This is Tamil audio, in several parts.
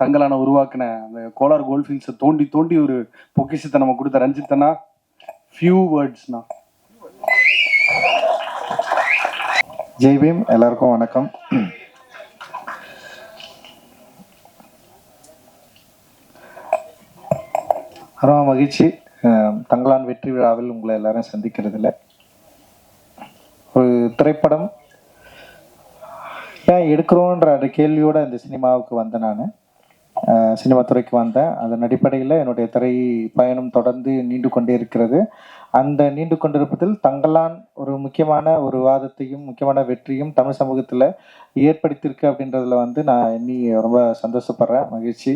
தங்கலான உருவாக்கின அந்த கோலார் கோல்ஃபீல்ஸை தோண்டி தோண்டி ஒரு பொக்கிஷத்தை நம்ம கொடுத்த ரஞ்சித்தனா ஃபியூ வேர்ட்ஸ்னா. ஜெய் பீம், எல்லாருக்கும் வணக்கம். ரொம்ப மகிழ்ச்சி தங்கலான் வெற்றி விழாவில் உங்களை எல்லாரும் சந்திக்கிறதுல. ஒரு திரைப்படம் ஏன் எடுக்கிறோன்ற அந்த கேள்வியோட இந்த சினிமாவுக்கு வந்தேன். நான் சினிமா துறைக்கு வந்தேன். அதன் அடிப்படையில் என்னுடைய திரை பயணம் தொடர்ந்து நீண்டு கொண்டே இருக்கிறது. அந்த நீண்டு கொண்டிருப்பதில் தங்கலான் ஒரு முக்கியமான ஒரு வாதத்தையும் முக்கியமான வெற்றியும் தமிழ் சமூகத்தில் ஏற்படுத்தியிருக்கு அப்படின்றதுல நான் இன்னி ரொம்ப சந்தோஷப்படுறேன், மகிழ்ச்சி.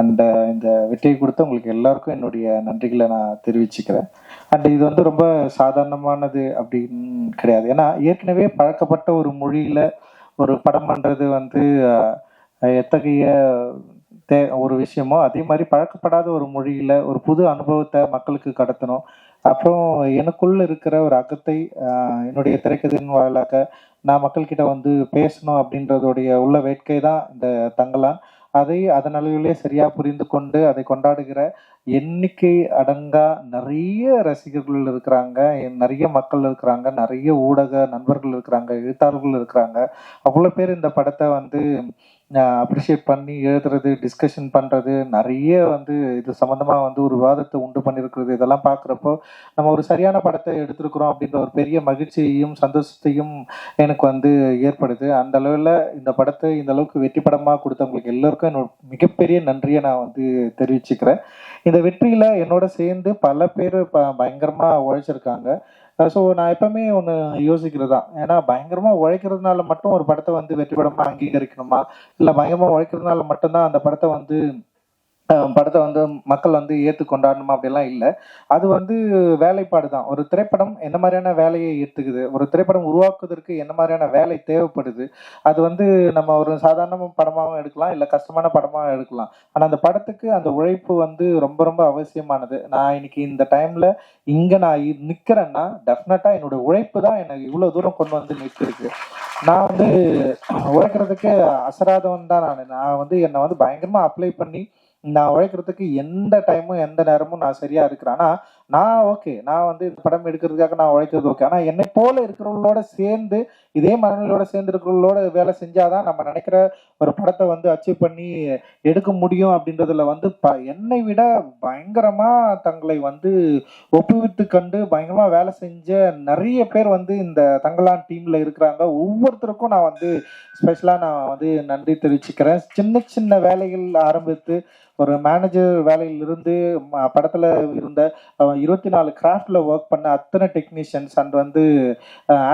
அண்ட் இந்த வெற்றியை கொடுத்த உங்களுக்கு எல்லாருக்கும் என்னுடைய நன்றிகளை நான் தெரிவிச்சுக்கிறேன். அண்ட் இது ரொம்ப சாதாரணமானது அப்படின்னு கிடையாது. ஏன்னா ஏற்கனவே பழக்கப்பட்ட ஒரு மொழியில் ஒரு படம் பண்ணுறது எத்தகைய ஒரு விஷயமோ அதே மாதிரி பழக்கப்படாத ஒரு மொழியில் ஒரு புது அனுபவத்தை மக்களுக்கு கடத்தணும். அப்புறம் எனக்குள்ள இருக்கிற ஒரு அகத்தை என்னுடைய திரைக்கதையின் வாயிலாக நான் மக்கள்கிட்ட பேசணும் அப்படின்றதுடைய உள்ள வேட்கை தான் இந்த தங்கலான். அதை அதன் அளவிலே சரியா புரிந்து கொண்டு அதை கொண்டாடுகிற எண்ணிக்கை அடங்கா நிறைய ரசிகர்கள் இருக்கிறாங்க, நிறைய மக்கள் இருக்கிறாங்க, நிறைய ஊடக நண்பர்கள் இருக்கிறாங்க, எழுத்தாளர்கள் இருக்கிறாங்க. அவ்வளோ பேர் இந்த படத்தை அப்ரிஷியேட் பண்ணி எழுதுறது, டிஸ்கஷன் பண்ணுறது, நிறைய இது சம்மந்தமாக ஒரு விவாதத்தை உண்டு பண்ணியிருக்கிறது. இதெல்லாம் பார்க்குறப்போ நம்ம ஒரு சரியான படத்தை எடுத்திருக்கிறோம் அப்படின்ற ஒரு பெரிய மகிழ்ச்சியையும் சந்தோஷத்தையும் எனக்கு ஏற்படுது. அந்த அளவில் இந்த படத்தை இந்த அளவுக்கு வெற்றி படமாக கொடுத்தவங்களுக்கு எல்லோருக்கும் என்னோட மிகப்பெரிய நன்றியை நான் தெரிவிச்சுக்கிறேன். இந்த வெற்றியில் என்னோட சேர்ந்து பல பேர் பயங்கரமாக உழைச்சிருக்காங்க. ஸோ நான் எப்பவுமே ஒன்று யோசிக்கிறது தான். ஏன்னா பயங்கரமாக உழைக்கிறதுனால மட்டும் ஒரு படத்தை வெற்றி படமாக அங்கீகரிக்கணுமா, இல்லை பயங்கரமாக உழைக்கிறதுனால மட்டும்தான் அந்த படத்தை மக்கள் ஏற்று கொண்டாடணுமா அப்படிலாம் இல்லை. அது வேலைப்பாடு தான். ஒரு திரைப்படம் என்ன மாதிரியான வேலையை ஏற்றுக்குது, ஒரு திரைப்படம் உருவாக்குவதற்கு என்ன மாதிரியான வேலை தேவைப்படுது, அது நம்ம ஒரு சாதாரண படமாகவும் எடுக்கலாம், இல்லை கஷ்டமான படமாகவும் எடுக்கலாம். ஆனால் அந்த படத்துக்கு அந்த உழைப்பு ரொம்ப ரொம்ப அவசியமானது. நான் இன்னைக்கு இந்த டைம்ல இங்கே நான் நிற்கிறேன்னா டெஃபினட்டாக என்னோட உழைப்பு தான் எனக்கு இவ்வளோ தூரம் கொண்டு நிற்கிருக்கு. நான் உழைக்கிறதுக்கு அசராதவன் தான். நான் என்னை பயங்கரமாக அப்ளை பண்ணி நான் உழைக்கிறதுக்கு எந்த டைமும் எந்த நேரமும் நான் சரியா இருக்கிறேன். ஆனா நான் ஓகே, நான் இந்த படம் எடுக்கிறதுக்காக நான் உழைக்கிறது ஓகே. ஆனா என்னை போல இருக்கிறவங்களோட சேர்ந்து, இதே மனநிலையோட சேர்ந்து இருக்கிறவங்களோட வேலை செஞ்சாதான் நம்ம நினைக்கிற ஒரு படத்தை அச்சீவ் பண்ணி எடுக்க முடியும். அப்படின்றதுல என்னை விட பயங்கரமா தங்களை ஒப்புவித்து கண்டு பயங்கரமா வேலை செஞ்ச நிறைய பேர் இந்த தங்கலான் டீம்ல இருக்கிறாங்க. ஒவ்வொருத்தருக்கும் நான் ஸ்பெஷலா நான் நன்றி தெரிவிச்சுக்கிறேன். சின்ன சின்ன வேலைகள் ஆரம்பித்து ஒரு மேனேஜர் வேலையிலிருந்து படத்துல இருந்த 24 கிராஃப்ட்ல ஒர்க் பண்ண அத்தனை டெக்னீஷியன்ஸ் அண்ட்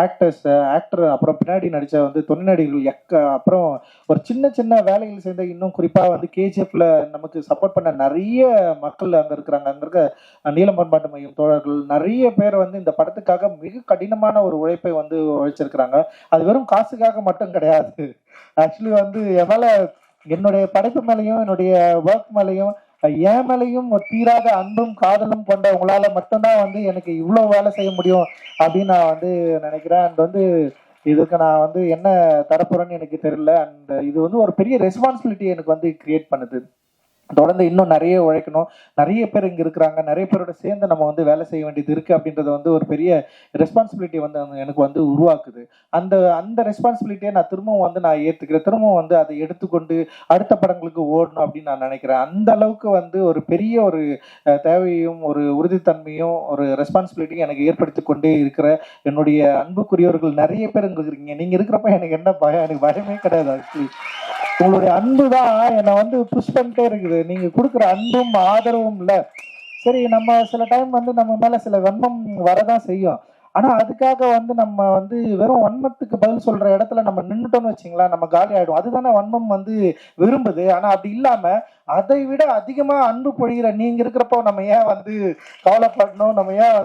ஆக்டர், அப்புறம் பின்னாடி நடிச்ச துணை நடிகர்கள், அப்புறம் ஒரு சின்ன சின்ன வேலைகள் சேர்ந்த, இன்னும் குறிப்பா கேஜிஎஃப்ல நமக்கு சப்போர்ட் பண்ண நிறைய மக்கள் அங்க இருக்கிறாங்க. அங்க இருக்க நீலம் பண்பாட்டு மையம் தோழர்கள் நிறைய பேர் இந்த படத்துக்காக மிக கடினமான ஒரு உழைப்பை உழைச்சிருக்கிறாங்க. அது வெறும் காசுக்காக மட்டும் கிடையாது. ஆக்சுவலி எவ்வளோ என்னுடைய படைப்பு மேலையும் என்னுடைய ஒர்க் மேலையும் என் மேலையும் தீராத அன்பும் காதலும் கொண்ட உங்களால மட்டும்தான் எனக்கு இவ்வளவு வேலை செய்ய முடியும் அப்படின்னு நான் நினைக்கிறேன். அண்ட் இதுக்கு நான் என்ன தரப்போறேன்னு எனக்கு தெரியல. அண்ட் இது ஒரு பெரிய ரெஸ்பான்சிபிலிட்டி எனக்கு கிரியேட் பண்ணுது. தொடர்ந்து இன்னும் நிறைய உழைக்கணும். நிறைய பேர் இங்க இருக்கிறாங்க, நிறைய பேரோட சேர்ந்து நம்ம வேலை செய்ய வேண்டியது இருக்கு. அப்படின்றது ஒரு பெரிய ரெஸ்பான்சிபிலிட்டி எனக்கு உருவாக்குது. அந்த ரெஸ்பான்சிபிலிட்டியை நான் திரும்பவும் நான் ஏத்துக்கிறேன். திரும்பவும் அதை எடுத்துக்கொண்டு அடுத்த படங்களுக்கு ஓடணும் அப்படின்னு நான் நினைக்கிறேன். அந்த அளவுக்கு ஒரு பெரிய ஒரு தேவையும் ஒரு உறுதித்தன்மையும் ஒரு ரெஸ்பான்சிபிலிட்டியும் எனக்கு ஏற்படுத்தி கொண்டே இருக்கிற என்னுடைய அன்புக்குரியவர்கள் நிறைய பேர் இங்க இருக்கிறீங்க. நீங்க இருக்கிறப்ப எனக்கு என்ன பயம்? எனக்கு பயமே கிடையாது. ஆக்சுவலி உங்களுடைய அன்பு தான் என்னை புஷ் பண்ணிட்டே இருக்குது. நீங்க கொடுக்குற அன்பும் ஆதரவும் இல்ல. சரி, நம்ம சில டைம் நம்ம மேல சில வன்மம் வரதான் செய்யும். ஆனா அதுக்காக நம்ம வெறும் வன்மத்துக்கு பதில் சொல்ற இடத்துல நம்ம நின்றுட்டோம்னு வச்சுங்களா, நம்ம காலி ஆயிடும். அதுதானே வன்மம் விரும்புது. ஆனா அப்படி இல்லாம அதை விட அதிகமா அன்பு பொழிகிற நீங்க இருக்கிறப்போ நம்ம ஏன் கவலைப்படணும், நம்ம ஏன்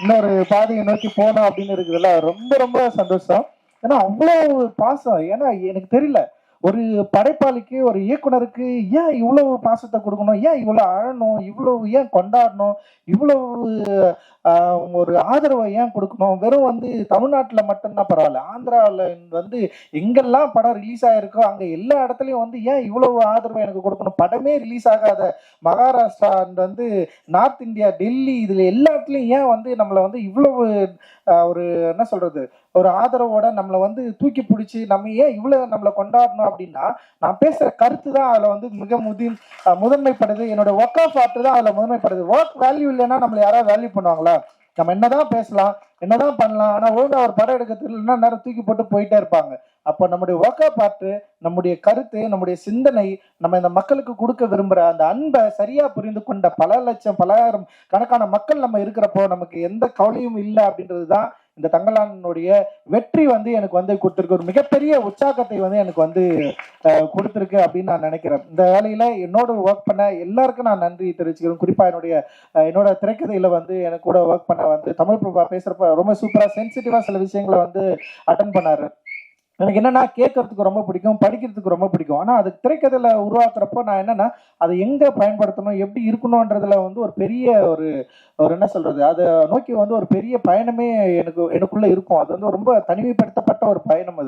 இன்னொரு பாதையை நோக்கி போனோம் அப்படின்னு இருக்குதுல்ல. ரொம்ப ரொம்ப சந்தோஷம். ஏன்னா அவ்வளவு பாசம். ஏன்னா எனக்கு தெரியல, ஒரு படைப்பாளிக்கு, ஒரு இயக்குனருக்கு ஏன் இவ்வளவு பாசத்தை கொடுக்கணும், ஏன் இவ்வளவு அழணும், இவ்வளவு ஏன் கொண்டாடணும், இவ்வளவு ஒரு ஆதரவை ஏன் கொடுக்கணும்? வெறும் வந்து தமிழ்நாட்டுல மட்டும்தான் பரவாயில்ல, ஆந்திராவில் வந்து எங்கெல்லாம் படம் ரிலீஸ் ஆயிருக்கோ அங்க எல்லா இடத்துலயும் வந்து ஏன் இவ்வளவு ஆதரவு எனக்கு கொடுக்கணும்? படமே ரிலீஸ் ஆகாத மகாராஷ்டிரா வந்து நார்த் இந்தியா, டெல்லி, இதுல எல்லா இடத்துலயும் ஏன் வந்து நம்மளை வந்து இவ்வளவு ஒரு என்ன சொல்றது, ஒரு ஆதரவோட நம்மளை வந்து தூக்கி பிடிச்சி நம்ம ஏன் இவ்வளவு நம்மளை கொண்டாடணும் அப்படின்னா, நான் பேசுற கருத்து தான் அதுல வந்து மிக முதன்மைப்படுது. என்னோட ஒர்க் ஆஃப் ஆர்ட் தான் அதுல முதன்மைப்படுது. ஒர்க் வேல்யூ இல்லைன்னா நம்மளை யாராவது வேல்யூ பண்ணுவாங்களா? நம்ம என்னதான் பேசலாம், என்னதான் பண்ணலாம், ஆனா ஒழுங்கா ஒரு படம் எடுக்க தெரியலன்னா நேரம் தூக்கி போட்டு போயிட்டே இருப்பாங்க. அப்போ நம்முடைய ஒர்க் ஆஃப் ஆர்ட், நம்முடைய கருத்து, நம்முடைய சிந்தனை, நம்ம இந்த மக்களுக்கு கொடுக்க விரும்புற அந்த அன்பை சரியா புரிந்து கொண்ட பல லட்சம் பலாயிரம் கணக்கான மக்கள் நம்ம இருக்கிறப்போ நமக்கு எந்த கவலையும் இல்லை அப்படின்றது தான் இந்த தங்கலானுடைய வெற்றி வந்து எனக்கு வந்து கொடுத்துருக்கு. ஒரு மிகப்பெரிய உற்சாகத்தை வந்து எனக்கு வந்து கொடுத்துருக்கு அப்படின்னு நான் நினைக்கிறேன். இந்த வேலையில என்னோட ஒர்க் பண்ண எல்லாருக்கும் நான் நன்றி தெரிவிச்சுக்கிறேன். குறிப்பா என்னோட திரைக்கதையில வந்து எனக்கு கூட ஒர்க் பண்ண வந்து தமிழ் பிரபா பேசுறப்ப ரொம்ப சூப்பரா சென்சிட்டிவா சில விஷயங்களை வந்து அட்டன் பண்ணாரு. எனக்கு என்னன்னா கேட்கறதுக்கு ரொம்ப பிடிக்கும், படிக்கிறதுக்கு ரொம்ப பிடிக்கும். ஆனா அது திரைக்கதையில உருவாக்குறப்போ நான் என்னன்னா அதை எங்க பயன்படுத்தணும், எப்படி இருக்கணும்ன்றதுல வந்து ஒரு பெரிய ஒரு என்ன சொல்றது, அதை நோக்கி வந்து ஒரு பெரிய பயணமே எனக்குள்ள இருக்கும். அது வந்து ரொம்ப தனிமைப்படுத்தப்பட்ட ஒரு பயணம்.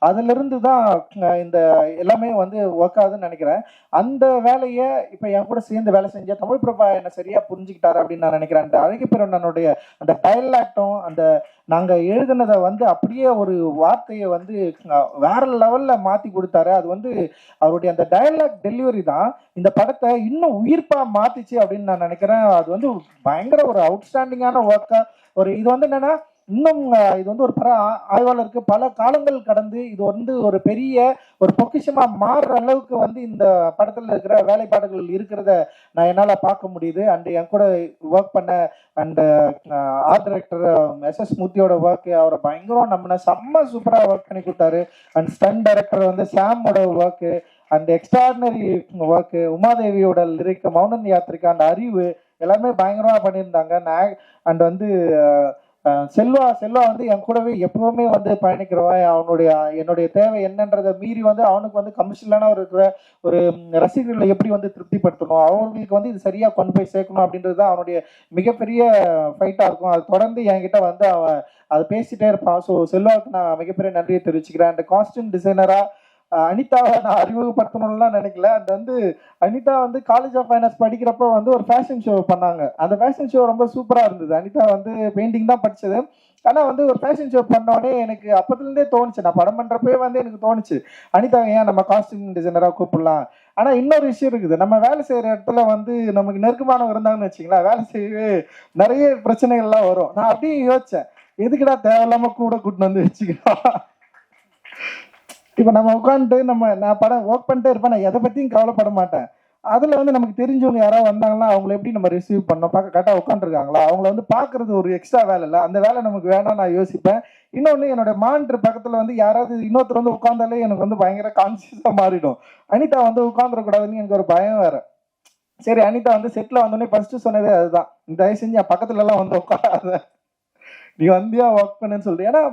அதுல இருந்து தான் இந்த எல்லாமே வந்து ஒர்க் ஆகுதுன்னு நினைக்கிறேன். அந்த வேலையை இப்ப என் கூட சேர்ந்து வேலை செஞ்ச தமிழ் பிரபா என்ன சரியா புரிஞ்சுக்கிட்டாரு அப்படின்னு நான் நினைக்கிறேன். அந்த அழகிப்பெருவண்ணனுடைய அந்த டயலாக்டும், அந்த நாங்க எழுதுனதை வந்து அப்படியே ஒரு வார்த்தையை வந்து வேற லெவல்ல மாத்தி கொடுத்தாரு. அது வந்து அவருடைய அந்த டயலாக் டெலிவரி தான் இந்த படத்தை இன்னும் உயிர்ப்பா மாத்திச்சு அப்படின்னு நான் நினைக்கிறேன். அது வந்து பயங்கர ஒரு அவுட்ஸ்டாண்டிங்கான ஒர்க்கா இது வந்து என்னன்னா, இன்னும் இது வந்து ஒரு ஆய்வாளருக்கு பல காலங்கள் கடந்து இது வந்து ஒரு பெரிய ஒரு பொக்கிஷமா மாறுற அளவுக்கு வந்து இந்த படத்துல இருக்கிற வேலைப்பாடுகள் இருக்கிறத நான் என்னால பார்க்க முடியுது. அண்ட் என் கூட ஒர்க் பண்ண அண்ட் ஆர்ட் டைரக்டர் எஸ் மூர்த்தியோட ஒர்க், அவரை பயங்கரம் நம்ம செம்ம சூப்பரா ஒர்க் பண்ணி கொடுத்தாரு. அண்ட் ஸ்டன் டைரக்டர் வந்து சாமோட ஒர்க் அண்ட் எக்ஸ்ட்ராடினரி ஒர்க், உமாதேவியோட லிரிக், மௌனன் யாத்திரிக்கா, அந்த அறிவு எல்லாமே பயங்கரமா பண்ணியிருந்தாங்க. அண்ட் வந்து செல்வா வந்து என் கூடவே எப்பவுமே வந்து பயணிக்கிறவன். என்னுடைய தேவை என்னன்றதை மீறி வந்து அவனுக்கு வந்து கமர்ஷியலான இருக்கிற ஒரு ரசிகர்களை எப்படி வந்து திருப்திப்படுத்தணும், அவங்களுக்கு வந்து இது சரியா கொண்டு போய் சேர்க்கணும் அப்படின்றது தான் அவனுடைய மிகப்பெரிய ஃபைட்டா இருக்கும். அது தொடர்ந்து என்கிட்ட வந்து அவன் அதை பேசிட்டே இருப்பான். ஸோ செல்வாவுக்கு நான் மிகப்பெரிய நன்றியை தெரிவிச்சுக்கிறேன். அண்ட் காஸ்டியூம் டிசைனரா அனிதாவை நான் அறிமுகப்படுத்தணும்லாம் நினைக்கல. அது வந்து அனிதா வந்து காலேஜ் ஆஃப் ஃபைனான்ஸ் படிக்கிறப்ப வந்து ஒரு ஃபேஷன் ஷோ பண்ணாங்க. அந்த ஃபேஷன் ஷோ ரொம்ப சூப்பரா இருந்தது. அனிதா வந்து பெயிண்டிங் தான் படிச்சது. ஆனா வந்து ஒரு ஃபேஷன் ஷோ பண்ணோடனே எனக்கு அப்பத்துலேருந்தே தோணுச்சு, நான் படம் பண்றப்பவே வந்து எனக்கு தோணுச்சு, அனிதா ஏன் நம்ம காஸ்டியூம் டிசைனரா கூப்பிடலாம். ஆனா இன்னொரு விஷயம் இருக்குது, நம்ம வேலை செய்யற இடத்துல வந்து நமக்கு நெருக்கமானவங்க இருந்தாங்கன்னு வச்சுங்களேன், வேலை செய்யவே நிறைய பிரச்சனைகள்லாம் வரும். நான் அப்படியே யோசிச்சேன், எதுக்குடா தேவையில்லாம கூட கூட்டின்னு வந்து வச்சுக்கலாம். இப்ப நம்ம உட்காந்துட்டு நான் படம் ஒர்க் பண்ணிட்டே இருப்பேன், நான் எதை பத்தியும் கவலைப்பட மாட்டேன். அதுல வந்து நமக்கு தெரிஞ்சவங்க யாராவது வந்தாங்கன்னா அவங்களை எப்படி நம்ம ரிசீவ் பண்ணோம், பார்க்க கரெக்டா உட்காந்துருக்காங்களா, அவங்கள வந்து பாக்குறது ஒரு எக்ஸ்ட்ரா வேலை இல்லை, அந்த வேலை நமக்கு வேணாம் நான் யோசிப்பேன். இன்னொன்னு, என்னோட மானிட்டர் பக்கத்துல வந்து யாராவது இன்னொருத்தர் வந்து உட்காந்தாலே எனக்கு வந்து பயங்கர கான்சியஸா மாறிடும். அனிதா வந்து உட்காந்துடக்கூடாதுன்னு எனக்கு ஒரு பயம் வேற. சரி, அனிதா வந்து செட்ல வந்தோடனே ஃபர்ஸ்ட் சொன்னதே அதுதான், தயவு செஞ்சு என் பக்கத்துல எல்லாம் வந்து உட்காராத, நீ வந்தியா ஒர்க் பண்ணுன்னு சொல்லிட்டு. ஏன்னா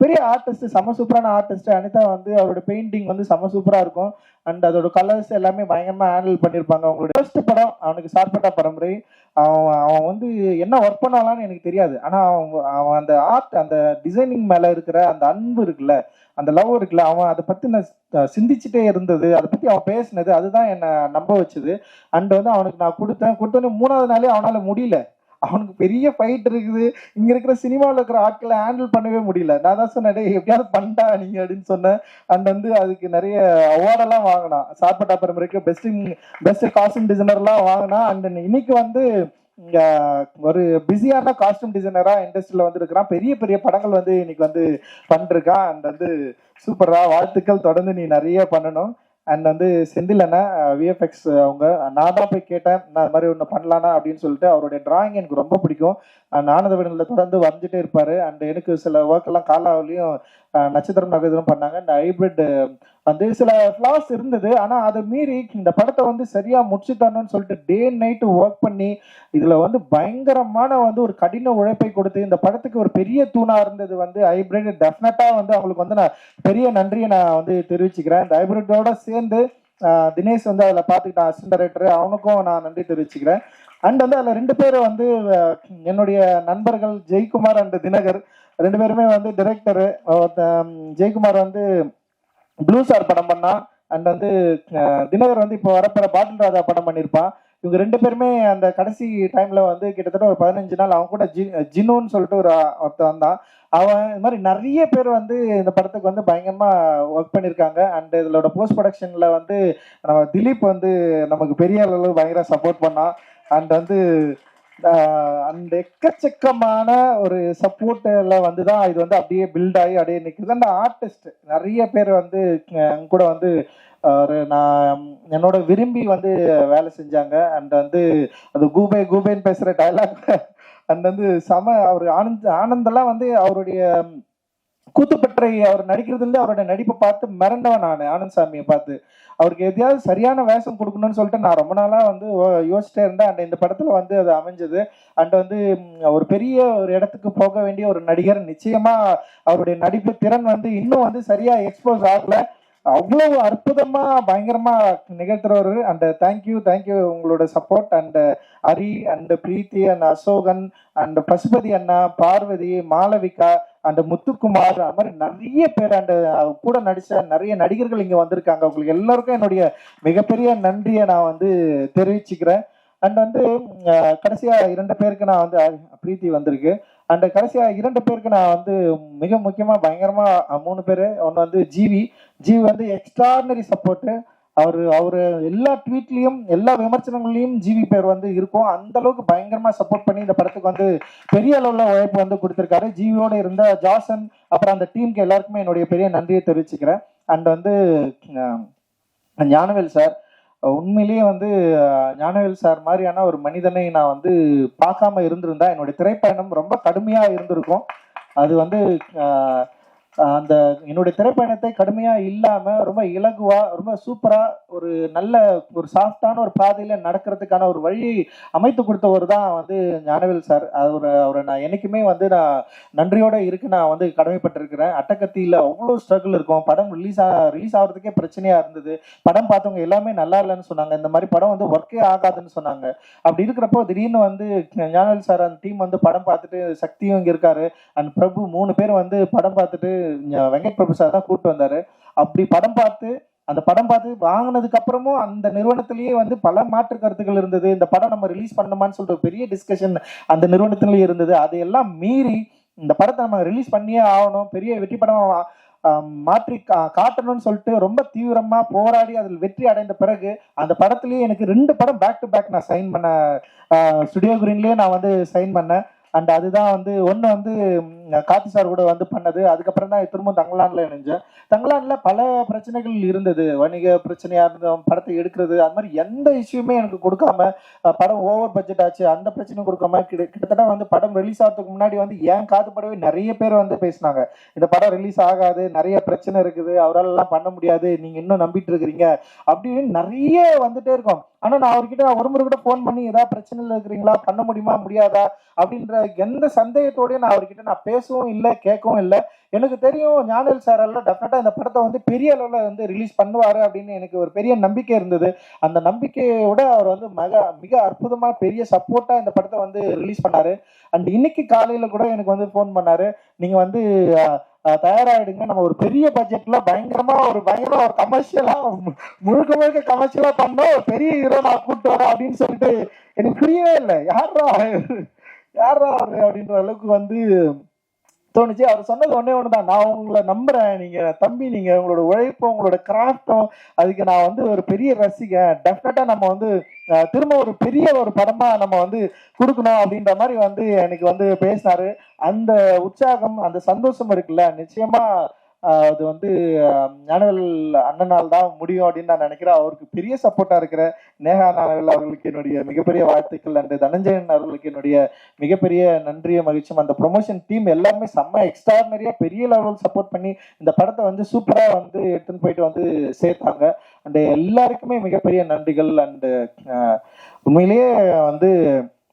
பெரிய ஆர்டிஸ்ட், செம சூப்பரான ஆர்டிஸ்ட் அனிதா வந்து அவரோட பெயிண்டிங் வந்து செம சூப்பரா இருக்கும். அண்ட் அதோட கலர்ஸ் எல்லாமே பயங்கரமா ஹேண்டில் பண்ணியிருப்பாங்க. அவங்களோட ஃபர்ஸ்ட் படம் அவனுக்கு சார்பட்டா பரம்பரை. அவன் வந்து என்ன ஒர்க் பண்ணலான்னு எனக்கு தெரியாது. ஆனா அவன் அந்த ஆர்ட், அந்த டிசைனிங் மேல இருக்கிற அந்த அன்பு இருக்குல்ல, அந்த லவ் இருக்குல்ல, அவன் அதை பத்தி நான் சிந்திச்சுட்டே இருந்தது, அதை பத்தி அவன் பேசினது, அதுதான் என்னை நம்ப வச்சுது. அண்ட் வந்து அவனுக்கு நான் கொடுத்தோன்னே 3வது நாளே அவனால முடியல. அவனுக்கு பெரிய ஃபைட் இருக்குது, இங்க இருக்கிற சினிமாவில் இருக்கிற ஆட்களை ஹேண்டில் பண்ணவே முடியல. நான் தான் சொன்னேன், எப்படியாவது பண்ணிட்டா நீங்க அப்படின்னு சொன்னேன். அண்ட் வந்து அதுக்கு நிறைய அவார்டெல்லாம் வாங்கினான். சார்பட்டா பரம்பரைக்கு பெஸ்ட் காஸ்டியூம் டிசைனர்லாம் வாங்கினான். அண்ட் இன்னைக்கு வந்து ஒரு பிஸியான காஸ்டியூம் டிசைனரா இண்டஸ்ட்ரியில வந்து இருக்கிறான். பெரிய பெரிய படங்கள் வந்து இன்னைக்கு வந்து பண்ணிருக்கான். அண்ட் வந்து சூப்பரா, வாழ்த்துக்கள், தொடர்ந்து நீ நிறைய பண்ணணும். அண்ட் வந்து செந்தில் அண்ணா விஎஃப்எக்ஸ் அவங்க. நான் தான் போய் கேட்டேன், நான் அது மாதிரி ஒன்று பண்ணலானா அப்படின்னு சொல்லிட்டு. அவருடைய டிராயிங் எனக்கு ரொம்ப பிடிக்கும். ஆனந்த விடனில் தொடர்ந்து வரைஞ்சிட்டே இருப்பார். அண்ட் எனக்கு சில ஒர்க் எல்லாம் காலாவிலையும் நட்சத்திரம் நகரம் பண்ணாங்க. இந்த ஹைபிரிட் வந்து சில ஃப்ளாஸ் இருந்தது, ஆனால் அதை மீறி இந்த படத்தை வந்து சரியாக முடிச்சு தரணும்னு சொல்லிட்டு டே நைட்டு ஒர்க் பண்ணி இதில் வந்து பயங்கரமான வந்து ஒரு கடின உழைப்பை கொடுத்து இந்த படத்துக்கு ஒரு பெரிய தூணாக இருந்தது வந்து ஹைபிரிட். டெஃபினட்டாக வந்து அவங்களுக்கு வந்து நான் பெரிய நன்றியை நான் வந்து தெரிவிச்சுக்கிறேன். இந்த ஹைபிரிட்டோட சேர்ந்து தினேஷ் வந்து அதில் பார்த்துக்கிட்டான், அசிஸ்டன்ட் டைரக்டர், அவனுக்கும் நான் நன்றி தெரிவிச்சுக்கிறேன். அண்ட் வந்து அதில் 2 பேர் வந்து என்னுடைய நண்பர்கள் ஜெயக்குமார் அண்ட் தினகர், 2 பேருமே வந்து டிரெக்டரு. ஜெயக்குமார் வந்து ப்ளூ ஸ்டார் படம் பண்ணான். அண்ட் வந்து தினகர் வந்து இப்போ வரப்போற பாட்டில் ராஜா படம் பண்ணியிருப்பான். இவங்க 2 பேருமே அந்த கடைசி டைம்ல வந்து கிட்டத்தட்ட ஒரு 15 நாள் அவங்க கூட ஜினுன்னு சொல்லிட்டு ஒருத்தன் வந்தான். அவன் இது மாதிரி நிறைய பேர் வந்து இந்த படத்துக்கு வந்து பயங்கரமா ஒர்க் பண்ணியிருக்காங்க. அண்ட் இதோட போஸ்ட் ப்ரொடக்ஷன்ல வந்து நம்ம திலீப் வந்து நமக்கு பெரிய அளவு பயங்கர சப்போர்ட் பண்ணான். அண்ட் வந்து அந்த எக்கச்சக்கமான ஒரு சப்போர்ட்ல வந்து தான் இது வந்து அப்படியே பில்ட் ஆகி அப்படியே நிற்குது. அந்த ஆர்டிஸ்ட் நிறைய பேர் வந்து கூட வந்து ஒரு நான் என்னோட விரும்பி வந்து வேலை செஞ்சாங்க. அண்ட் வந்து அது கூபேன்னு பேசுற டைலாக் அண்ட் வந்து அவர் ஆனந்தெல்லாம் வந்து அவருடைய கூத்துப்பற்றை அவர் நடிக்கிறதுல அவருடைய நடிப்பை பார்த்து மிரண்டவன் நான். ஆனந்த் சாமியை பார்த்து அவருக்கு எதையாவது சரியான வேஷம் கொடுக்கணும்னு சொல்லிட்டு நான் ரொம்ப நாளாக வந்து யோசிச்சிட்டே இருந்தேன். அண்ட் இந்த படத்தில் வந்து அது அமைஞ்சது. அண்ட் வந்து ஒரு பெரிய ஒரு இடத்துக்கு போக வேண்டிய ஒரு நடிகர். நிச்சயமா அவருடைய நடிப்பு திறன் வந்து இன்னும் வந்து சரியா எக்ஸ்போஸ் ஆகல. அவ்வளவு அற்புதமா பயங்கரமா நிகழ்த்துறவர். அண்ட் தேங்க்யூ உங்களோட support. And Hari and Preethi and Ashokan and Pasupathi அண்ணா, பார்வதி, மாளவிகா அண்ட் முத்துக்குமார், அது மாதிரி நிறைய பேர் அண்ட் கூட நடிச்ச நிறைய நடிகர்கள் இங்க வந்திருக்காங்க. உங்களுக்கு எல்லாருக்கும் என்னுடைய மிகப்பெரிய நன்றியை நான் வந்து தெரிவிச்சுக்கிறேன். அண்ட் வந்து கடைசியா 2 பேருக்கு நான் வந்து பிரீத்தி வந்திருக்கு. அண்ட் கடைசியா 2 பேருக்கு நான் வந்து மிக முக்கியமா பயங்கரமா 3 பேரு. ஒன்று வந்து ஜிவி வந்து எக்ஸ்ட்ராடினரி சப்போர்ட்டு. அவரு எல்லா ட்வீட்லயும் எல்லா விமர்சனங்களையும் ஜிவி பேர் வந்து இருக்கும். அந்த அளவுக்கு பயங்கரமா சப்போர்ட் பண்ணி இந்த படத்துக்கு வந்து பெரிய அளவுல உழைப்பு வந்து கொடுத்திருக்காரு. ஜிவியோட இருந்த ஜாசன் அப்புறம் அந்த டீமுக்கு எல்லாருக்குமே என்னுடைய பெரிய நன்றியை தெரிவிச்சுக்கிறேன். அண்ட் வந்து ஞானவேல் சார், உண்மையிலேயே வந்து ஞானவேல் சார் மாதிரியான ஒரு மனிதனை நான் வந்து பார்க்காம இருந்திருந்தா என்னுடைய திரைப்பயணம் ரொம்ப கடுமையா இருந்திருக்கும். அது வந்து அந்த என்னுடைய திரைப்பயணத்தை கடுமையா இல்லாம ரொம்ப இலகுவா ரொம்ப சூப்பரா ஒரு நல்ல ஒரு சாஃப்டான ஒரு பாதையில நடக்கிறதுக்கான ஒரு வழி அமைத்து கொடுத்தவர் தான் வந்து ஞானவேல் சார். அவரை நான் என்னைக்குமே வந்து நான் நன்றியோட இருக்கு நான் வந்து கடமைப்பட்டிருக்கிறேன். அட்டகத்தியில அவ்வளோ ஸ்ட்ரகிள் இருக்கும். படம் ரிலீஸ் ஆகிறதுக்கே பிரச்சனையா இருந்தது. படம் பார்த்தவங்க எல்லாமே நல்லா இல்லைன்னு சொன்னாங்க. இந்த மாதிரி படம் வந்து ஒர்க்கே ஆகாதுன்னு சொன்னாங்க. அப்படி இருக்கிறப்போ திடீர்னு வந்து ஞானவேல் சார் அந்த டீம் வந்து படம் பார்த்துட்டு, சக்தியும் இங்க இருக்காரு அண்ட் பிரபு 3 பேர் வந்து படம் பார்த்துட்டு வெங்கட் பிரபு சார் தான் கூப்பிட்டு வந்தாரு. அப்படி அந்த படம் பார்த்து வாங்கினதுக்கு அப்புறமும் அந்த நிறுவனத்திலேயே வந்து பல மாற்று கருத்துக்கள் இருந்தது. இந்த படம் நம்ம ரிலீஸ் பண்ணணுமான்னு சொல்லிட்டு பெரிய டிஸ்கஷன் அந்த நிறுவனத்திலேயே இருந்தது. அதையெல்லாம் மீறி இந்த படத்தை நம்ம ரிலீஸ் பண்ணியே ஆகணும், பெரிய வெற்றி படம் மாற்றி காட்டணும்னு சொல்லிட்டு ரொம்ப தீவிரமா போராடி அதில் வெற்றி அடைந்த பிறகு அந்த படத்திலேயே எனக்கு 2 படம் பேக் டு பேக் நான் சைன் பண்ண ஸ்டுடியோ கிரீன்லயே நான் வந்து சைன் பண்ணேன். அண்ட் அதுதான் வந்து ஒன்று வந்து கார்த்தி சார் கூட வந்து பண்ணது. அதுக்கப்புறம் தான் திரும்ப தங்கலான்ல இணைஞ்சேன். தங்கலான்ல பல பிரச்சனைகள் இருந்தது. வணிக பிரச்சனையா இருந்தோம், படத்தை எடுக்கிறது, அது மாதிரி எந்த இஷ்யூமே எனக்கு கொடுக்காம படம் ஓவர் பட்ஜெட் ஆச்சு அந்த பிரச்சனையும் கொடுக்காம கிட்டத்தட்ட வந்து படம் ரிலீஸ் ஆகிறதுக்கு முன்னாடி வந்து ஏன் காதுபடவே நிறைய பேர் வந்து பேசினாங்க, இந்த படம் ரிலீஸ் ஆகாது, நிறைய பிரச்சனை இருக்குது, அவரால் எல்லாம் பண்ண முடியாது, நீங்க இன்னும் நம்பிட்டு இருக்கிறீங்க அப்படின்னு நிறைய வந்துட்டே இருக்கும். ஆனா நான் அவர்கிட்ட ஒரு முறை கூட போன் பண்ணி ஏதாவது பிரச்சனைல இருக்கிறீங்களா, பண்ண முடியுமா முடியாதா அப்படின்ற எந்த சந்தேகத்தோடய நான் அவர்கிட்ட நான் பேசவும் இல்லை கேட்கவும் இல்லை. எனக்கு தெரியும் ஞானவேல் சார் எல்லாம் டெஃபினட்டா இந்த படத்தை வந்து பெரிய அளவுல வந்து ரிலீஸ் பண்ணுவாரு அப்படின்னு எனக்கு ஒரு பெரிய நம்பிக்கை இருந்தது. அந்த நம்பிக்கையோட அவர் வந்து மிக அற்புதமா பெரிய சப்போர்ட்டா இந்த படத்தை வந்து ரிலீஸ் பண்ணாரு. அண்ட் இன்னைக்கு காலையில கூட எனக்கு வந்து போன் பண்ணாரு, நீங்க வந்து தயாராகிடுங்க, நம்ம ஒரு பெரிய பட்ஜெட்ல பயங்கரமா ஒரு கமர்ஷியலா முழுக்க கமர்ஷியலா பண்ணோம், ஒரு பெரிய ஹீரோ நான் கூப்பிட்டு வரேன் அப்படின்னு சொல்லிட்டு எனக்கு புரியவே இல்லை. யாரா அவரு அப்படின்ற அளவுக்கு வந்து தோணுச்சு. அவர் சொன்னது ஒண்ணுதான், நான் உங்களை நம்புறேன், நீங்க தம்பி, நீங்க உங்களோட உழைப்பும் உங்களோட கிராஃப்டும் அதுக்கு நான் வந்து ஒரு பெரிய ரசிகன், டெஃபினட்டா நம்ம வந்து திரும்ப ஒரு பெரிய ஒரு படமா நம்ம வந்து கொடுக்கணும் அப்படின்ற மாதிரி வந்து எனக்கு வந்து பேசினாரு. அந்த உற்சாகம் அந்த சந்தோஷம் இருக்குல்ல, நிச்சயமா அது வந்து ஞானவேல் அண்ணனால் தான் முடியும் அப்படின்னு நான் நினைக்கிறேன். அவருக்கு பெரிய சப்போர்ட்டா இருக்கிற நேஹா ஞானவேல் அவர்களுக்கு என்னுடைய மிகப்பெரிய வாழ்த்துக்கள். அண்ட் தனஞ்சயன் அவர்களுக்கு என்னுடைய மிகப்பெரிய நன்றியை மகிழ்ச்சியும். அந்த ப்ரொமோஷன் டீம் எல்லாருமே செம்ம எக்ஸ்ட்ராடனரியா பெரிய லெவல் சப்போர்ட் பண்ணி இந்த படத்தை வந்து சூப்பரா வந்து எடுத்துன்னு போயிட்டு வந்து சேர்த்தாங்க. அண்ட் எல்லாருக்குமே மிகப்பெரிய நன்றிகள். அண்ட் உண்மையிலேயே வந்து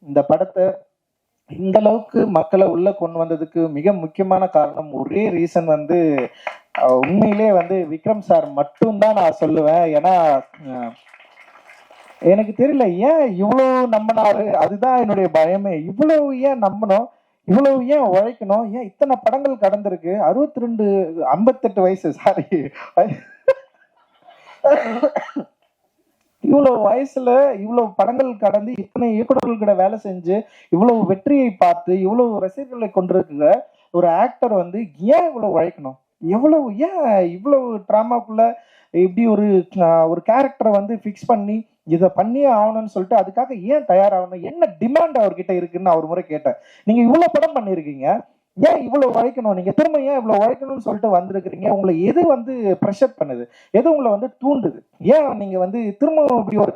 இந்த படத்தை இந்த அளவுக்கு மக்களை உள்ள கொண்டு வந்ததுக்கு மிக முக்கியமான காரணம், ஒரே ரீசன் வந்து உண்மையிலே வந்து விக்ரம் சார் மட்டும்தான் நான் சொல்லுவேன். ஏன்னா எனக்கு தெரியல ஏன் இவ்வளவு நம்பினாரு, அதுதான் என்னுடைய பயமே. இவ்வளவு ஏன் நம்பணும், இவ்வளவு ஏன் உழைக்கணும், ஏன் இத்தனை படங்கள் கடந்திருக்கு, 58 வயசு, சாரி, இவ்வளவு வயசுல இவ்வளவு படங்கள் கடந்து இத்தனை இயக்குநர்கள்கிட்ட வேலை செஞ்சு இவ்வளவு வெற்றியை பார்த்து இவ்வளவு ரசிகர்களை கொண்டிருக்கிற ஒரு ஆக்டர் வந்து ஏன் இவ்வளவு உழைக்கணும், ஏன் இவ்வளவு டிராமாக்குள்ள இப்படி ஒரு கேரக்டரை வந்து ஃபிக்ஸ் பண்ணி இதை பண்ணியே ஆகணும்னு சொல்லிட்டு அதுக்காக ஏன் தயாராகணும், என்ன டிமாண்ட் அவர்கிட்ட இருக்குன்னு ஒரு முறை கேட்டேன். நீங்க இவ்வளவு படம் பண்ணிருக்கீங்க, ஏன் இவ்வளவு உழைக்கணும், நீங்க திரும்ப ஏன் இவ்வளவு உழைக்கணும்னு சொல்லிட்டு வந்திருக்கிறீங்க, உங்களை எது வந்து ப்ரெஷர் பண்ணுது, எது உங்களை வந்து தூண்டுது, ஏன் நீங்க வந்து திரும்ப இப்படி ஒரு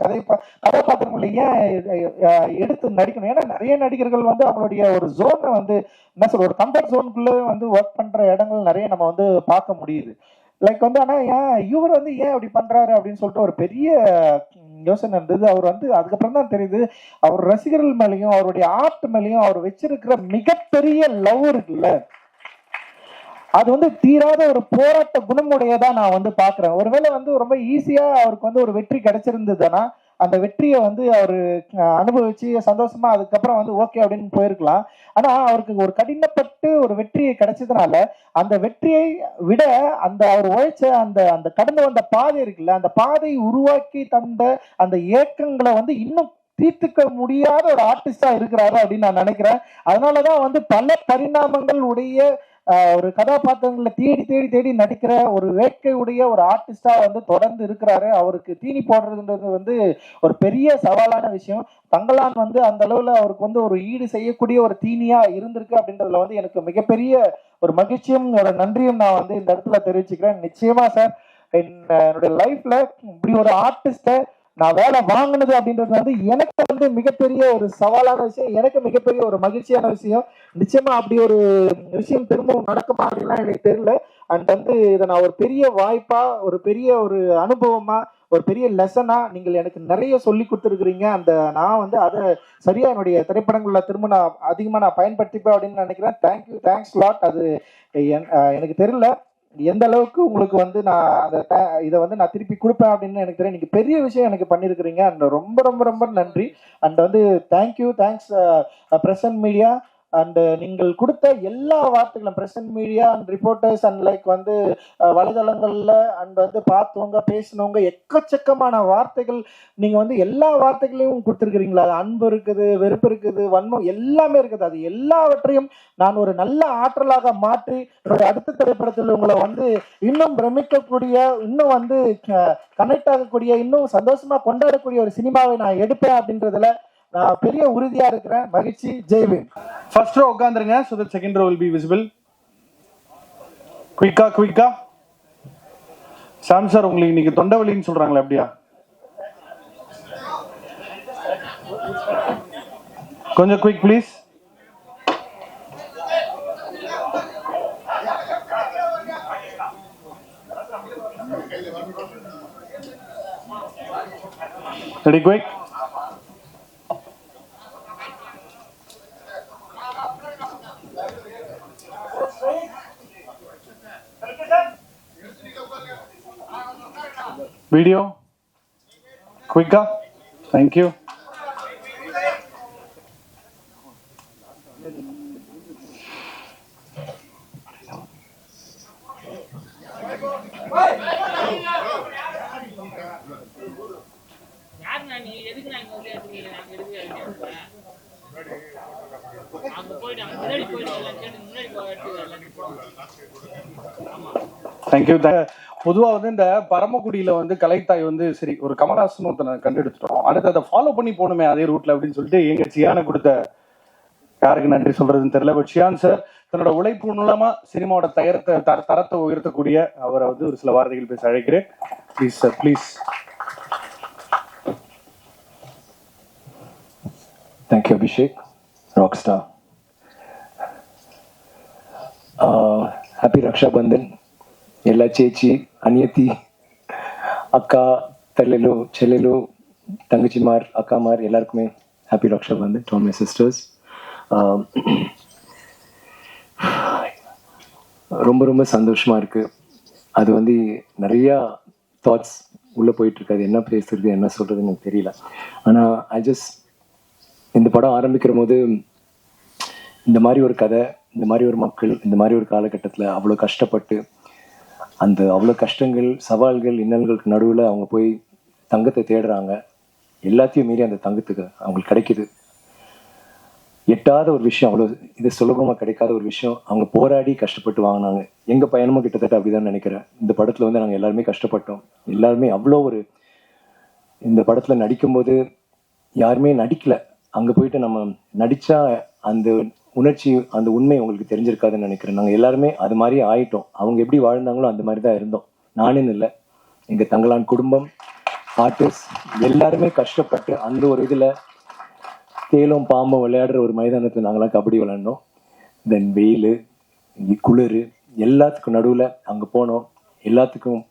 கதாபாத்திரங்களை ஏன் எடுத்து நடிக்கணும்? ஏன்னா நிறைய நடிகர்கள் வந்து அவங்களுடைய ஒரு ஜோனை வந்து என்ன சொல்ற, ஒரு கம்ஃபர்ட் ஜோனுக்குள்ள வந்து ஒர்க் பண்ற இடங்கள் நிறைய நம்ம வந்து பார்க்க முடியுது. லைக் வந்து ஆனா இவர் வந்து ஏன் அப்படி பண்றாரு அப்படின்னு சொல்லிட்டு ஒரு பெரிய யோசனை இருந்தது. அவர் வந்து அதுக்கப்புறம் தான் தெரியுது, அவர் ரசிகர்கள் மேலேயும் அவருடைய ஆர்ட் மேலேயும் அவர் வச்சிருக்கிற மிகப்பெரிய லவ் இருக்குல்ல, அது வந்து தீராத ஒரு போராட்ட குணமுடையதா நான் வந்து பாக்குறேன். ஒருவேளை வந்து ரொம்ப ஈஸியா அவருக்கு வந்து ஒரு வெற்றி கிடைச்சிருந்ததுன்னா அந்த வெற்றியை வந்து அவரு அனுபவிச்சு சந்தோஷமா அதுக்கப்புறம் வந்து ஓகே அப்படின்னு போயிருக்கலாம். ஆனா அவருக்கு ஒரு கடினப்பட்டு ஒரு வெற்றியை கிடைச்சதுனால அந்த வெற்றியை விட அந்த அவர் உழைச்ச அந்த அந்த கடந்து வந்த பாதை இருக்குல்ல, அந்த பாதை உருவாக்கி தந்த அந்த ஏக்கங்களை வந்து இன்னும் தீர்த்துக்க முடியாத ஒரு ஆர்டிஸ்டா இருக்கிறாரு அப்படின்னு நான் நினைக்கிறேன். அதனாலதான் வந்து பல பரிணாமங்கள் உடைய ஒரு கதாபாத்திரங்களை தேடி தேடி தேடி நடிக்கிற ஒரு வேட்கை உடைய ஒரு ஆர்டிஸ்டா வந்து தொடர்ந்து இருக்கிறாரு. அவருக்கு தீனி போடுறதுன்றது வந்து ஒரு பெரிய சவாலான விஷயம். தங்கலான் வந்து அந்த அளவுல அவருக்கு வந்து ஒரு ஈடு செய்யக்கூடிய ஒரு தீனியா இருந்திருக்கு அப்படின்றதுல வந்து எனக்கு மிகப்பெரிய ஒரு மகிழ்ச்சியும் ஒரு நன்றியும் நான் வந்து இந்த இடத்துல தெரிவிச்சுக்கிறேன். நிச்சயமா சார், என்னுடைய லைஃப்ல இப்படி ஒரு ஆர்டிஸ்ட நான் வேலை வாங்கினது அப்படின்றது வந்து எனக்கு வந்து மிகப்பெரிய ஒரு சவாலான விஷயம், எனக்கு மிகப்பெரிய ஒரு மகிழ்ச்சியான விஷயம். நிச்சயமா அப்படி ஒரு விஷயம் திரும்பவும் நடக்குமா அப்படின்னா எனக்கு தெரியல. அண்ட் வந்து இதை நான் ஒரு பெரிய வாய்ப்பா, ஒரு பெரிய ஒரு அனுபவமா, ஒரு பெரிய லெசனா நீங்கள் எனக்கு நிறைய சொல்லி கொடுத்துருக்குறீங்க. அந்த நான் வந்து அதை சரியா என்னுடைய திரைப்படங்கள்ல திரும்ப நான் அதிகமா நான் பயன்படுத்திப்பேன் அப்படின்னு நினைக்கிறேன். Thank you, thanks lot. அது எனக்கு தெரியல எந்த அளவுக்கு உங்களுக்கு வந்து நான் அந்த இதை வந்து நான் திருப்பி கொடுப்பேன் அப்படின்னு எனக்கு தெரியும். நீங்க பெரிய விஷயம் எனக்கு பண்ணியிருக்கிறீங்க. அண்ட் ரொம்ப ரொம்ப ரொம்ப நன்றி. அண்ட் வந்து thank you, thanks present media. And நீங்கள் கொடுத்த எல்லா வார்த்தைகளும் present media and reporters and like வந்து வலைதளங்கள்ல அண்ட் வந்து பார்த்தவங்க பேசினவங்க எக்கச்சக்கமான வார்த்தைகள் நீங்க வந்து எல்லா வார்த்தைகளையும் கொடுத்துருக்கிறீங்களா. அன்பு இருக்குது, வெறுப்பு இருக்குது, வன்மம் எல்லாமே இருக்குது. அது எல்லாவற்றையும் நான் ஒரு நல்ல ஆற்றலாக மாற்றி என்னுடைய அடுத்த திரைப்படத்தில் உங்களை வந்து இன்னும் பிரமிக்கக்கூடிய, இன்னும் வந்து கனெக்ட் ஆகக்கூடிய, இன்னும் சந்தோஷமா கொண்டாடக்கூடிய ஒரு சினிமாவை நான் எடுப்பேன் அப்படின்றதுல நான் பெரிய உறுதியா இருக்கிறேன். மகிழ்ச்சி. ஜெய்வின். ஃபர்ஸ்ட் ரோ உட்காந்துருங்க, so that second row will be visible. குயிக்கா சாம் சார், உங்களுக்கு இன்னைக்கு தொண்டை வலின்னு சொல்றாங்களே, அப்படியா? கொஞ்சம் quick please. Ready, quick. Video, quicker, thank you. Thank you. பொதுவா வந்து இந்த பரமக்குடியில வந்து கலைத்தாய் வந்து சரி ஒரு கமல்ஹாசன் ஒருத்தனை கண்டெடுத்துட்டோம், அடுத்து அதை ஃபாலோ பண்ணி போகணுமே அதே ரூட்ல அப்படின்னு சொல்லிட்டு எங்க சியானை கொடுத்த யாருக்கு நன்றி சொல்றதுன்னு தெரியல. பட் ஷியான் சார், தன்னோட உழைப்பு மூலமா சினிமாவோட தரத்தை உயர்த்தக்கூடிய அவரை வந்து ஒரு சில வார்த்தைகள் பேச அழைக்கிறேன். Please sir, please. Thank you Abhishek, rock star. Happy Rakshabandhan. ಎಲ್ಲ చేచి అనియతి అక్క తల్లెలు చెల్లెలు தங்கச்சிமார் அக்காமார் எல்லாருக்குமே happy Rakshabandhan. To my sisters. ரொம்ப ரொம்ப சந்தோஷமா இருக்கு. அது வந்து நிறையா தாட்ஸ் உள்ளே போயிட்டு இருக்காது. என்ன பேசுறது என்ன சொல்றதுன்னு எனக்கு தெரியல. ஆனால் இந்த படம் ஆரம்பிக்கிற போது இந்த மாதிரி ஒரு கதை, இந்த மாதிரி ஒரு மக்கள், இந்த மாதிரி ஒரு காலகட்டத்தில் அவ்வளோ கஷ்டப்பட்டு அவ்வளோ கஷ்டங்கள், சவால்கள், இன்னல்களுக்கு நடுவில் அவங்க போய் தங்கத்தை தேடுறாங்க. எல்லாத்தையும் மீறி அந்த தங்கத்துக்கு அவங்களுக்கு கிடைக்குது. எட்டாத ஒரு விஷயம், அவ்வளோ இது சுலபமாக கிடைக்காத ஒரு விஷயம் அவங்க போராடி கஷ்டப்பட்டு வாங்கினாங்க. எங்கள் பயணமும் கிட்டத்தட்ட அப்படிதான் நினைக்கிறேன். இந்த படத்தில் வந்து நாங்கள் எல்லாருமே கஷ்டப்பட்டோம். எல்லாருமே அவ்வளோ இந்த படத்தில் நடிக்கும்போது யாருமே நடிக்கல. அங்கே போயிட்டு நம்ம நடித்தா அந்த உணர்ச்சி, அந்த உண்மை உங்களுக்கு தெரிஞ்சிருக்காதுன்னு நினைக்கிறேன். நாங்கள் எல்லாருமே அது மாதிரி ஆயிட்டோம். அவங்க எப்படி வாழ்ந்தாங்களோ அந்த மாதிரி தான் இருந்தோம். நானுன்னு இல்லை, எங்கள் தங்களான் குடும்பம், ஆர்டிஸ்ட் எல்லாருமே கஷ்டப்பட்டு அந்த ஒரு இதில் தேலும் பாம்பும் விளையாடுற ஒரு மைதானத்தில் நாங்களாம் கபடி விளையாண்டோம். தென் வெயில், குளிர் எல்லாத்துக்கும் நடுவில் அங்கே போனோம். எல்லாத்துக்கும்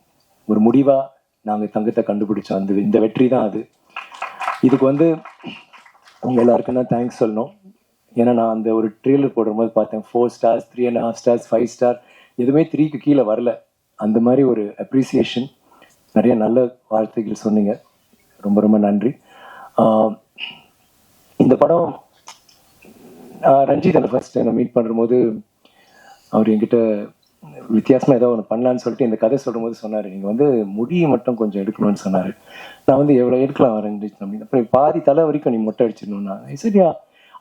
ஒரு முடிவாக நாங்கள் தங்கத்தை கண்டுபிடிச்சோம். இந்த வெற்றி தான் அது. இதுக்கு வந்து உங்கள் எல்லாருக்கும் தான் தேங்க்ஸ் சொல்லணும். ஏன்னா நான் அந்த ஒரு ட்ரெய்லர் போடும்போது பார்த்தேன் 4 stars, 3.5 stars, 5 star, எதுவுமே 3க்கு கீழே வரல. அந்த மாதிரி ஒரு அப்ரிசியேஷன், நிறைய நல்ல வார்த்தைகள் சொன்னீங்க. ரொம்ப ரொம்ப நன்றி. இந்த படம் ரஞ்சித் ஃபர்ஸ்ட் நான் மீட் பண்ணும்போது அவர் என்கிட்ட வித்தியாசமாக ஏதோ ஒன்று பண்ணலான்னு சொல்லிட்டு இந்த கதை சொல்லும் போது சொன்னார், நீங்கள் வந்து முடியை மட்டும் கொஞ்சம் எடுக்கணும்னு சொன்னார். நான் வந்து எவ்வளோ எடுக்கலாம் ரஞ்சித் அப்படின்னு. அப்புறம் பாதி தலை வரைக்கும் நீ மொட்டை அடிச்சிடணும்னா சரியா.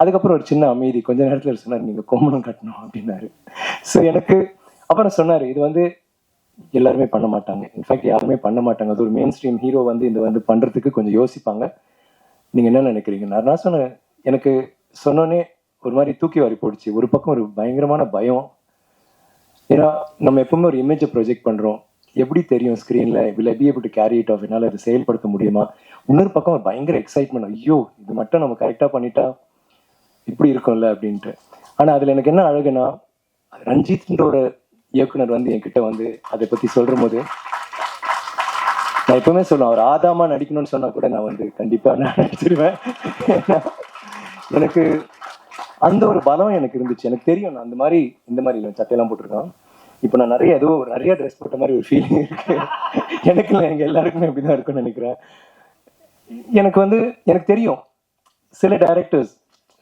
அதுக்கப்புறம் ஒரு சின்ன அமைதி, கொஞ்ச நேரத்தில் சொன்னார் நீங்கள் கோமணம் கட்டணும் அப்படின்னாரு. ஸோ எனக்கு அப்புறம் சொன்னார், இது வந்து எல்லாருமே பண்ண மாட்டாங்க, இன்ஃபேக்ட் யாருமே பண்ண மாட்டாங்க. அது ஒரு மெயின் ஸ்ட்ரீம் ஹீரோ வந்து இந்த வந்து பண்ணுறதுக்கு கொஞ்சம் யோசிப்பாங்க. நீங்கள் என்ன நினைக்கிறீங்க? நான் சொன்னேன், எனக்கு சொன்னோன்னே ஒரு மாதிரி தூக்கி வாரி போடுச்சு. ஒரு பக்கம் ஒரு பயங்கரமான பயம். ஏன்னா நம்ம எப்பவுமே ஒரு இமேஜை ப்ரொஜெக்ட் பண்ணுறோம், எப்படி தெரியும் ஸ்க்ரீனில், will I be able to carry it off, என்னால் அதை செயல்படுத்த முடியுமா. இன்னொரு பக்கம் ஒரு பயங்கர எக்ஸைட்மெண்ட், ஐயோ இது மட்டும் நம்ம கரெக்டாக பண்ணிட்டா இப்படி இருக்கும்ல அப்படின்ட்டு. ஆனால் அதில் எனக்கு என்ன அழகுனா, ரஞ்சித்ன்ற ஒரு இயக்குனர் வந்து என்கிட்ட வந்து அதை பற்றி சொல்கிற போது நான் எப்பவுமே சொல்லுவேன், அவர் ஆதாமா நடிக்கணும்னு சொன்னா கூட நான் வந்து கண்டிப்பாக நான் நடிச்சிருவேன். எனக்கு அந்த ஒரு பலம் எனக்கு இருந்துச்சு. எனக்கு தெரியும் நான் இந்த மாதிரி சட்டையெல்லாம் போட்டிருக்கேன். இப்போ நான் நிறைய ட்ரெஸ் போட்ட மாதிரி ஒரு ஃபீலிங் இருக்கு. எனக்கு இல்லை, எங்கள் எல்லாருக்குமே அப்படிதான் இருக்குன்னு நினைக்கிறேன். எனக்கு தெரியும் சில டைரக்டர்ஸ்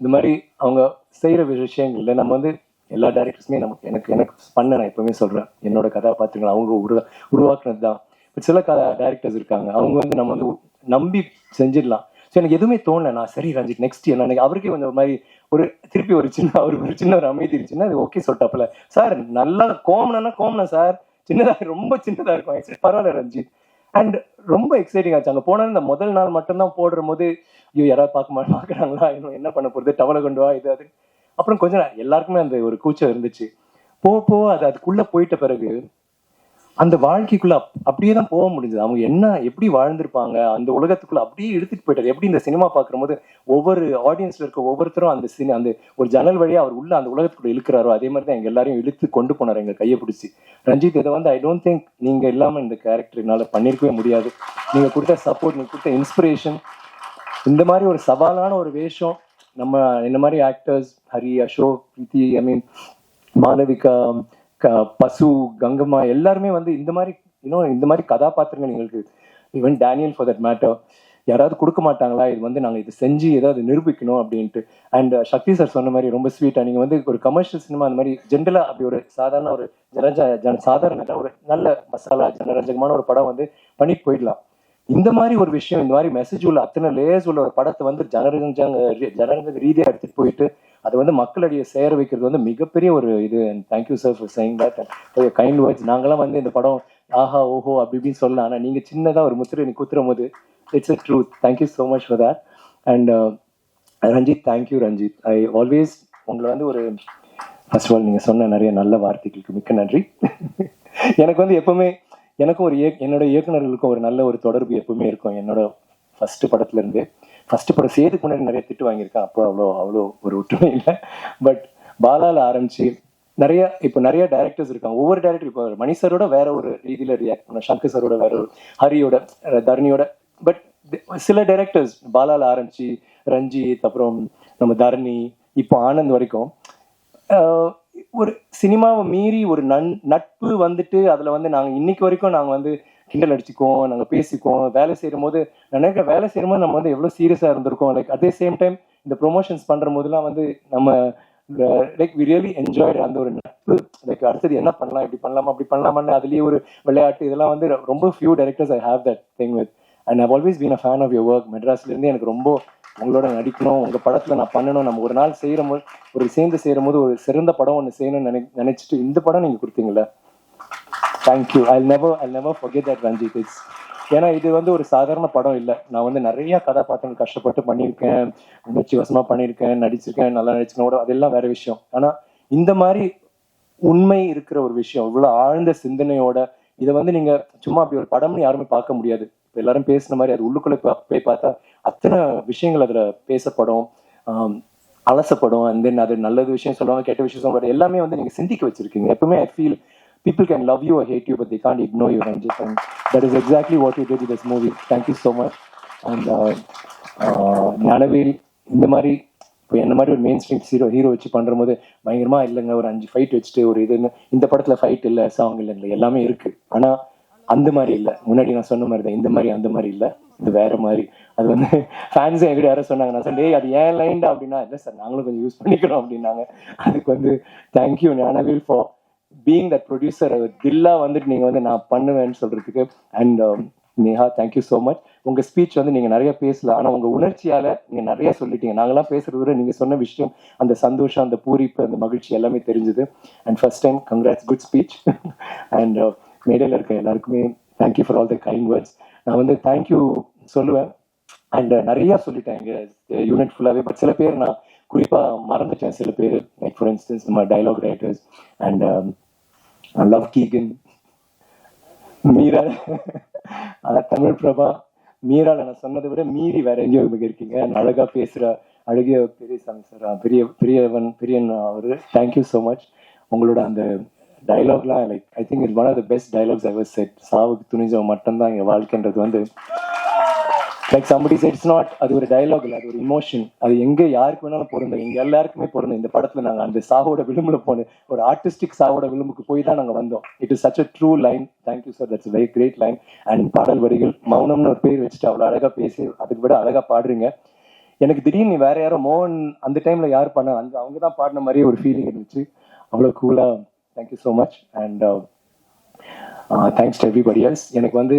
இந்த மாதிரி அவங்க செய்கிற விஷயங்கள்ல நம்ம வந்து எல்லா டைரக்டர்ஸுமே எனக்கு நான் எப்பவுமே சொல்கிறேன், என்னோட கதாபாத்திரங்கள் அவங்க உருவாக்குனது தான். பட் சில டைரக்டர்ஸ் இருக்காங்க, அவங்க வந்து நம்ம வந்து நம்பி செஞ்சிடலாம். ஸோ எனக்கு எதுவுமே தோணலை. நான் சரி ரஞ்சித் நெக்ஸ்ட் என்ன, அவருக்கே கொஞ்சம் ஒரு மாதிரி திருப்பி ஒரு சின்ன ஒரு அமைதி இருந்துச்சுன்னா அது ஓகே சொல்லிட்டாப்புல, சார் நல்லா கோமணம் சார் சின்னதாக, ரொம்ப சின்னதாக இருக்கும், பரவாயில்ல ரஞ்சித். அண்ட் ரொம்ப எக்ஸைட்டிங் ஆச்சு. அங்கே போனால் இந்த முதல் நாள் மட்டும்தான் போடுற போது ஐயோ யாராவது பார்க்குறாங்களா, என்ன பண்ண போகிறது, டவலை கொண்டு வா இது அது. அப்புறம் கொஞ்சம் எல்லாருக்குமே அந்த ஒரு கூச்சம் இருந்துச்சு. போக அதுக்குள்ளே போயிட்ட பிறகு அந்த வாழ்க்கைக்குள்ள அப்படியே தான் போக முடிஞ்சது. அவங்க எப்படி வாழ்ந்திருப்பாங்க அந்த உலகத்துக்குள்ள அப்படியே எடுத்துட்டு போயிட்டாரு. எப்படி இந்த சினிமா பார்க்குற போது ஒவ்வொரு ஆடியன்ஸ்ல இருக்க ஒவ்வொருத்தரும் அந்த ஒரு ஜன்னல் வழியா அவர் உள்ள அந்த உலகத்துக்குள்ள இழுக்கிறாரோ, அதே மாதிரி தான் எங்க எல்லாரையும் இழுத்து கொண்டு போனார் எங்க கையை பிடிச்சி. ரஞ்சித், இதை வந்து ஐ டோன்ட் திங்க் நீங்க இல்லாம இந்த கேரக்டர் என்னால பண்ணிருக்கவே முடியாது. நீங்க கொடுத்த சப்போர்ட், நீங்க கொடுத்த இன்ஸ்பிரேஷன், இந்த மாதிரி ஒரு சவாலான ஒரு வேஷம் நம்ம இந்த மாதிரி ஆக்டர்ஸ் ஹரி, அசோக், பிரீத்தி, மாளவிகா, பசு, கங்கம்மா எல்லாருமே வந்து இந்த மாதிரி கதாபாத்திரங்கள் எங்களுக்கு, even Daniel for that matter, யாராவது கொடுக்க மாட்டாங்களா, இது வந்து நாங்கள் இது செஞ்சு ஏதாவது நிரூபிக்கணும் அப்படின்ட்டு. அண்ட் சக்தி சார் சொன்ன மாதிரி ரொம்ப ஸ்வீட்டாக, நீங்கள் வந்து ஒரு கமர்ஷியல் சினிமா அந்த மாதிரி ஜென்ரலாக அப்படி ஒரு சாதாரண ஒரு சாதாரண ஒரு நல்ல மசாலா ஜனரஞ்சகமான ஒரு படம் வந்து பண்ணிட்டு போயிடலாம். இந்த மாதிரி ஒரு விஷயம், இந்த மாதிரி மெசேஜ் உள்ள அத்தனை லேயர்ஸ் உள்ள ஒரு படத்தை வந்து ஜனரஞ்சக ரீதியாக எடுத்துட்டு போயிட்டு அதை வந்து மக்களிடையே சேர வைக்கிறது வந்து மிகப்பெரிய ஒரு இது. And thank you sir for saying that and kind words. நாங்களாம் வந்து இந்த படம் ஆஹா ஓஹோ அப்படி இப்படின்னு சொல்லலாம், ஆனால் நீங்கள் சின்னதாக ஒரு முத்திரை நீ குத்துற போது it's a truth. Thank you so much for that. And Ranjith, thank you Ranjith. I always உங்களை வந்து ஒரு ஃபர்ஸ்ட் ஆஃப் ஆல் நீங்கள் சொன்ன நிறைய நல்ல வார்த்தைகளுக்கு மிக்க நன்றி. எனக்கு வந்து எப்பவுமே எனக்கும் என்னோட இயக்குநர்களுக்கும் ஒரு நல்ல ஒரு தொடர்பு எப்பவுமே இருக்கும். என்னோட ஃபர்ஸ்ட் படத்துலேருந்து ஃபர்ஸ்ட் படம் செய்யறதுக்கு முன்னாடி நிறைய திட்டு வாங்கியிருக்கேன். அப்போ அவ்வளோ ஒரு ஒற்றுமை இல்லை. பட் பாலாவில் ஆரம்பிச்சு இப்போ நிறைய டேரக்டர்ஸ் இருக்காங்க. ஒவ்வொரு டேரக்டர் இப்போ மணி சரோட வேற ஒரு ரீதியில் ரியாக்ட் பண்ண, சங்கர் சரோட வேற ஒரு, ஹரியோட, தரணியோட. பட் சில டைரக்டர்ஸ் பாலாவில் ஆரம்பிச்சு ரஞ்சித், அப்புறம் நம்ம தரணி, இப்போ ஆனந்த் வரைக்கும் ஒரு சினிமாவை மீறி ஒரு நட்பு வந்துட்டு அதில் வந்து நாங்கள் இன்னைக்கு வரைக்கும் நாங்கள் வந்து கிண்டல் அடிச்சுக்குவோம், நாங்கள் பேசிக்குவோம். வேலை செய்யும் போது நினைக்கிற வேலை செய்யும் போது நம்ம வந்து எவ்வளோ சீரியஸாக இருந்திருக்கோம். லைக் அதே சேம் டைம் இந்த ப்ரொமோஷன்ஸ் பண்ணுற போதெல்லாம் வந்து நம்ம லைக் வி ரியலி என்ஜாய் அந்த ஒரு நட்பு. லைக் அடுத்தது என்ன பண்ணலாம், இப்படி பண்ணலாமா, அப்படி பண்ணலாமான்னு அதுலேயே ஒரு விளையாட்டு, இதெல்லாம் வந்து ரொம்ப few directors I have that thing with. And I've always been a fan of your work. மெட்ராஸ்லேருந்து எனக்கு ரொம்ப உங்களோட நடிக்கணும், உங்கள் படத்தில் நான் பண்ணணும், நம்ம ஒரு நாள் செய்கிற போது சேர்ந்து செய்கிற போது ஒரு சிறந்த படம் ஒன்று செய்யணும்னு நினைச்சிட்டு இந்த படம் நீங்கள் கொடுத்தீங்களா, thank you. I never forget that Ranjith. It's ஏன்னா இது வந்து ஒரு சாதாரண படம் இல்லை. நான் வந்து நிறைய கதாபாத்திரங்கள் கஷ்டப்பட்டு பண்ணியிருக்கேன், உணர்ச்சி வசமாக பண்ணியிருக்கேன், நடிச்சிருக்கேன், நல்லா நடிச்சிருக்கேன், அதெல்லாம் வேற விஷயம். ஆனால் இந்த மாதிரி உண்மை இருக்கிற ஒரு விஷயம், இவ்வளோ ஆழ்ந்த சிந்தனையோட இதை வந்து நீங்கள் சும்மா அப்படி ஒரு படம்னு யாருமே பார்க்க முடியாது. இப்போ எல்லாரும் பேசுன மாதிரி அது உள்ளுக்குள்ளே போய் பார்த்தா அத்தனை விஷயங்கள் அதில் பேசப்படும், அலசப்படும். அண்ட் தென் அது நல்லது விஷயம் சொல்லுவாங்க, கெட்ட விஷயம் சொல்லுவாங்க, எல்லாமே வந்து நீங்கள் சிந்திக்க வச்சிருக்கீங்க. எப்பவுமே I feel people can love you or hate you, but they can't ignore you, Ranjit. And that is exactly what you did with this movie. Thank you so much. And Gnanavel இந்த மாதிரி இப்போ என்ன மாதிரி ஒரு மெயின் ஸ்ட்ரீம் ஹீரோ வச்சு பண்ணுற போது பயங்கரமாக இல்லைங்க, ஒரு 5 ஃபைட் வச்சுட்டு ஒரு இதுன்னு. இந்த படத்தில் ஃபைட் இல்லை, சாங் இல்லை, எல்லாமே இருக்குது. ஆனால் அந்த மாதிரி இல்லை. முன்னாடி நான் சொன்ன மாதிரி தான், இந்த மாதிரி அந்த மாதிரி இல்லை, இது வேற மாதிரி. அது வந்து ஃபேன்ஸே எங்கிட்ட யாரும் சொன்னாங்க, நான் சொன்னேன் அது ஏன் லைன்டா அப்படின்னா, இல்லை சார் நாங்களும் கொஞ்சம் யூஸ் பண்ணிக்கிறோம் அப்படின்னாங்க. அதுக்கு வந்து thank you Gnanavel for being that producer. தில்லா வந்துட்டு நீங்கள் வந்து நான் பண்ணுவேன்னு சொல்கிறதுக்கு. And Neha, thank you so much. உங்கள் ஸ்பீச் வந்து நீங்கள் நிறைய பேசல, ஆனால் உங்கள் உணர்ச்சியால் நீங்கள் நிறைய சொல்லிட்டீங்க. நாங்களாம் பேசுகிறத விட நீங்கள் சொன்ன விஷயம், அந்த சந்தோஷம், அந்த பூரிப்பு, அந்த மகிழ்ச்சி எல்லாமே தெரிஞ்சுது. And first time congrats, good speech. And மேடையில் இருக்க எல்லாருக்குமே thank you for all the kind words. நான் வந்து தேங்க்யூ சொல்லுவேன். அண்ட் நிறையா சொல்லிட்டேன் எங்கள் யூனிட் ஃபுல்லாகவே. பட் சில பேர் நான் குறிப்பாக மறந்துட்டேன். சில பேர் லைக் ஃபார் இன்ஸ்டன்ஸ் நம்ம டைலாக் ரைட்டர்ஸ் அண்ட் லவ் கீகன், மீரா, தமிழ் பிரபா, மீரால நான் சொன்னதை விட மீறி வேற எங்கேயோ இருக்கீங்க. அழகா பேசுகிற அழகிய பெரியசாமி சார், பெரியன் அவரு, தேங்க்யூ ஸோ மச். உங்களோட அந்த டைலாக்லாம் like I think it's one of the best dialogues I was said. சாவுக்கு துணிஞ்சவன் மட்டும்தான் எங்கள் வாழ்க்கைன்றது வந்து like somebody said it's not, அது ஒரு டைலாக் இல்லை, அது ஒரு இமோஷன். அது எங்கே யாருக்கு வேணாலும் பொருந்தோம், எங்க எல்லாருக்குமே பொருந்தோம். இந்த படத்துல நாங்கள் அந்த சாவோட விளிம்புல போனோம், ஒரு ஆர்டிஸ்டிக் சாவோட விளிம்புக்கு போய் தான் நாங்கள் வந்தோம். It is such a true line. Thank you sir, that's very great line. And பாடல் வரிகள் மௌனம்னு ஒரு பேர் வச்சுட்டு அவ்வளோ அழகா பேசி அதுக்கு விட அழகா பாடுறீங்க. எனக்கு திடீர்னு வேற யாரோ மோகன் அந்த டைம்ல யார் பண்ண அவங்க தான் பாடின மாதிரியே ஒரு ஃபீலிங் இருந்துச்சு. அவ்வளோ கூலா. Thank you so much. And thanks to everybody else. எனக்கு வந்து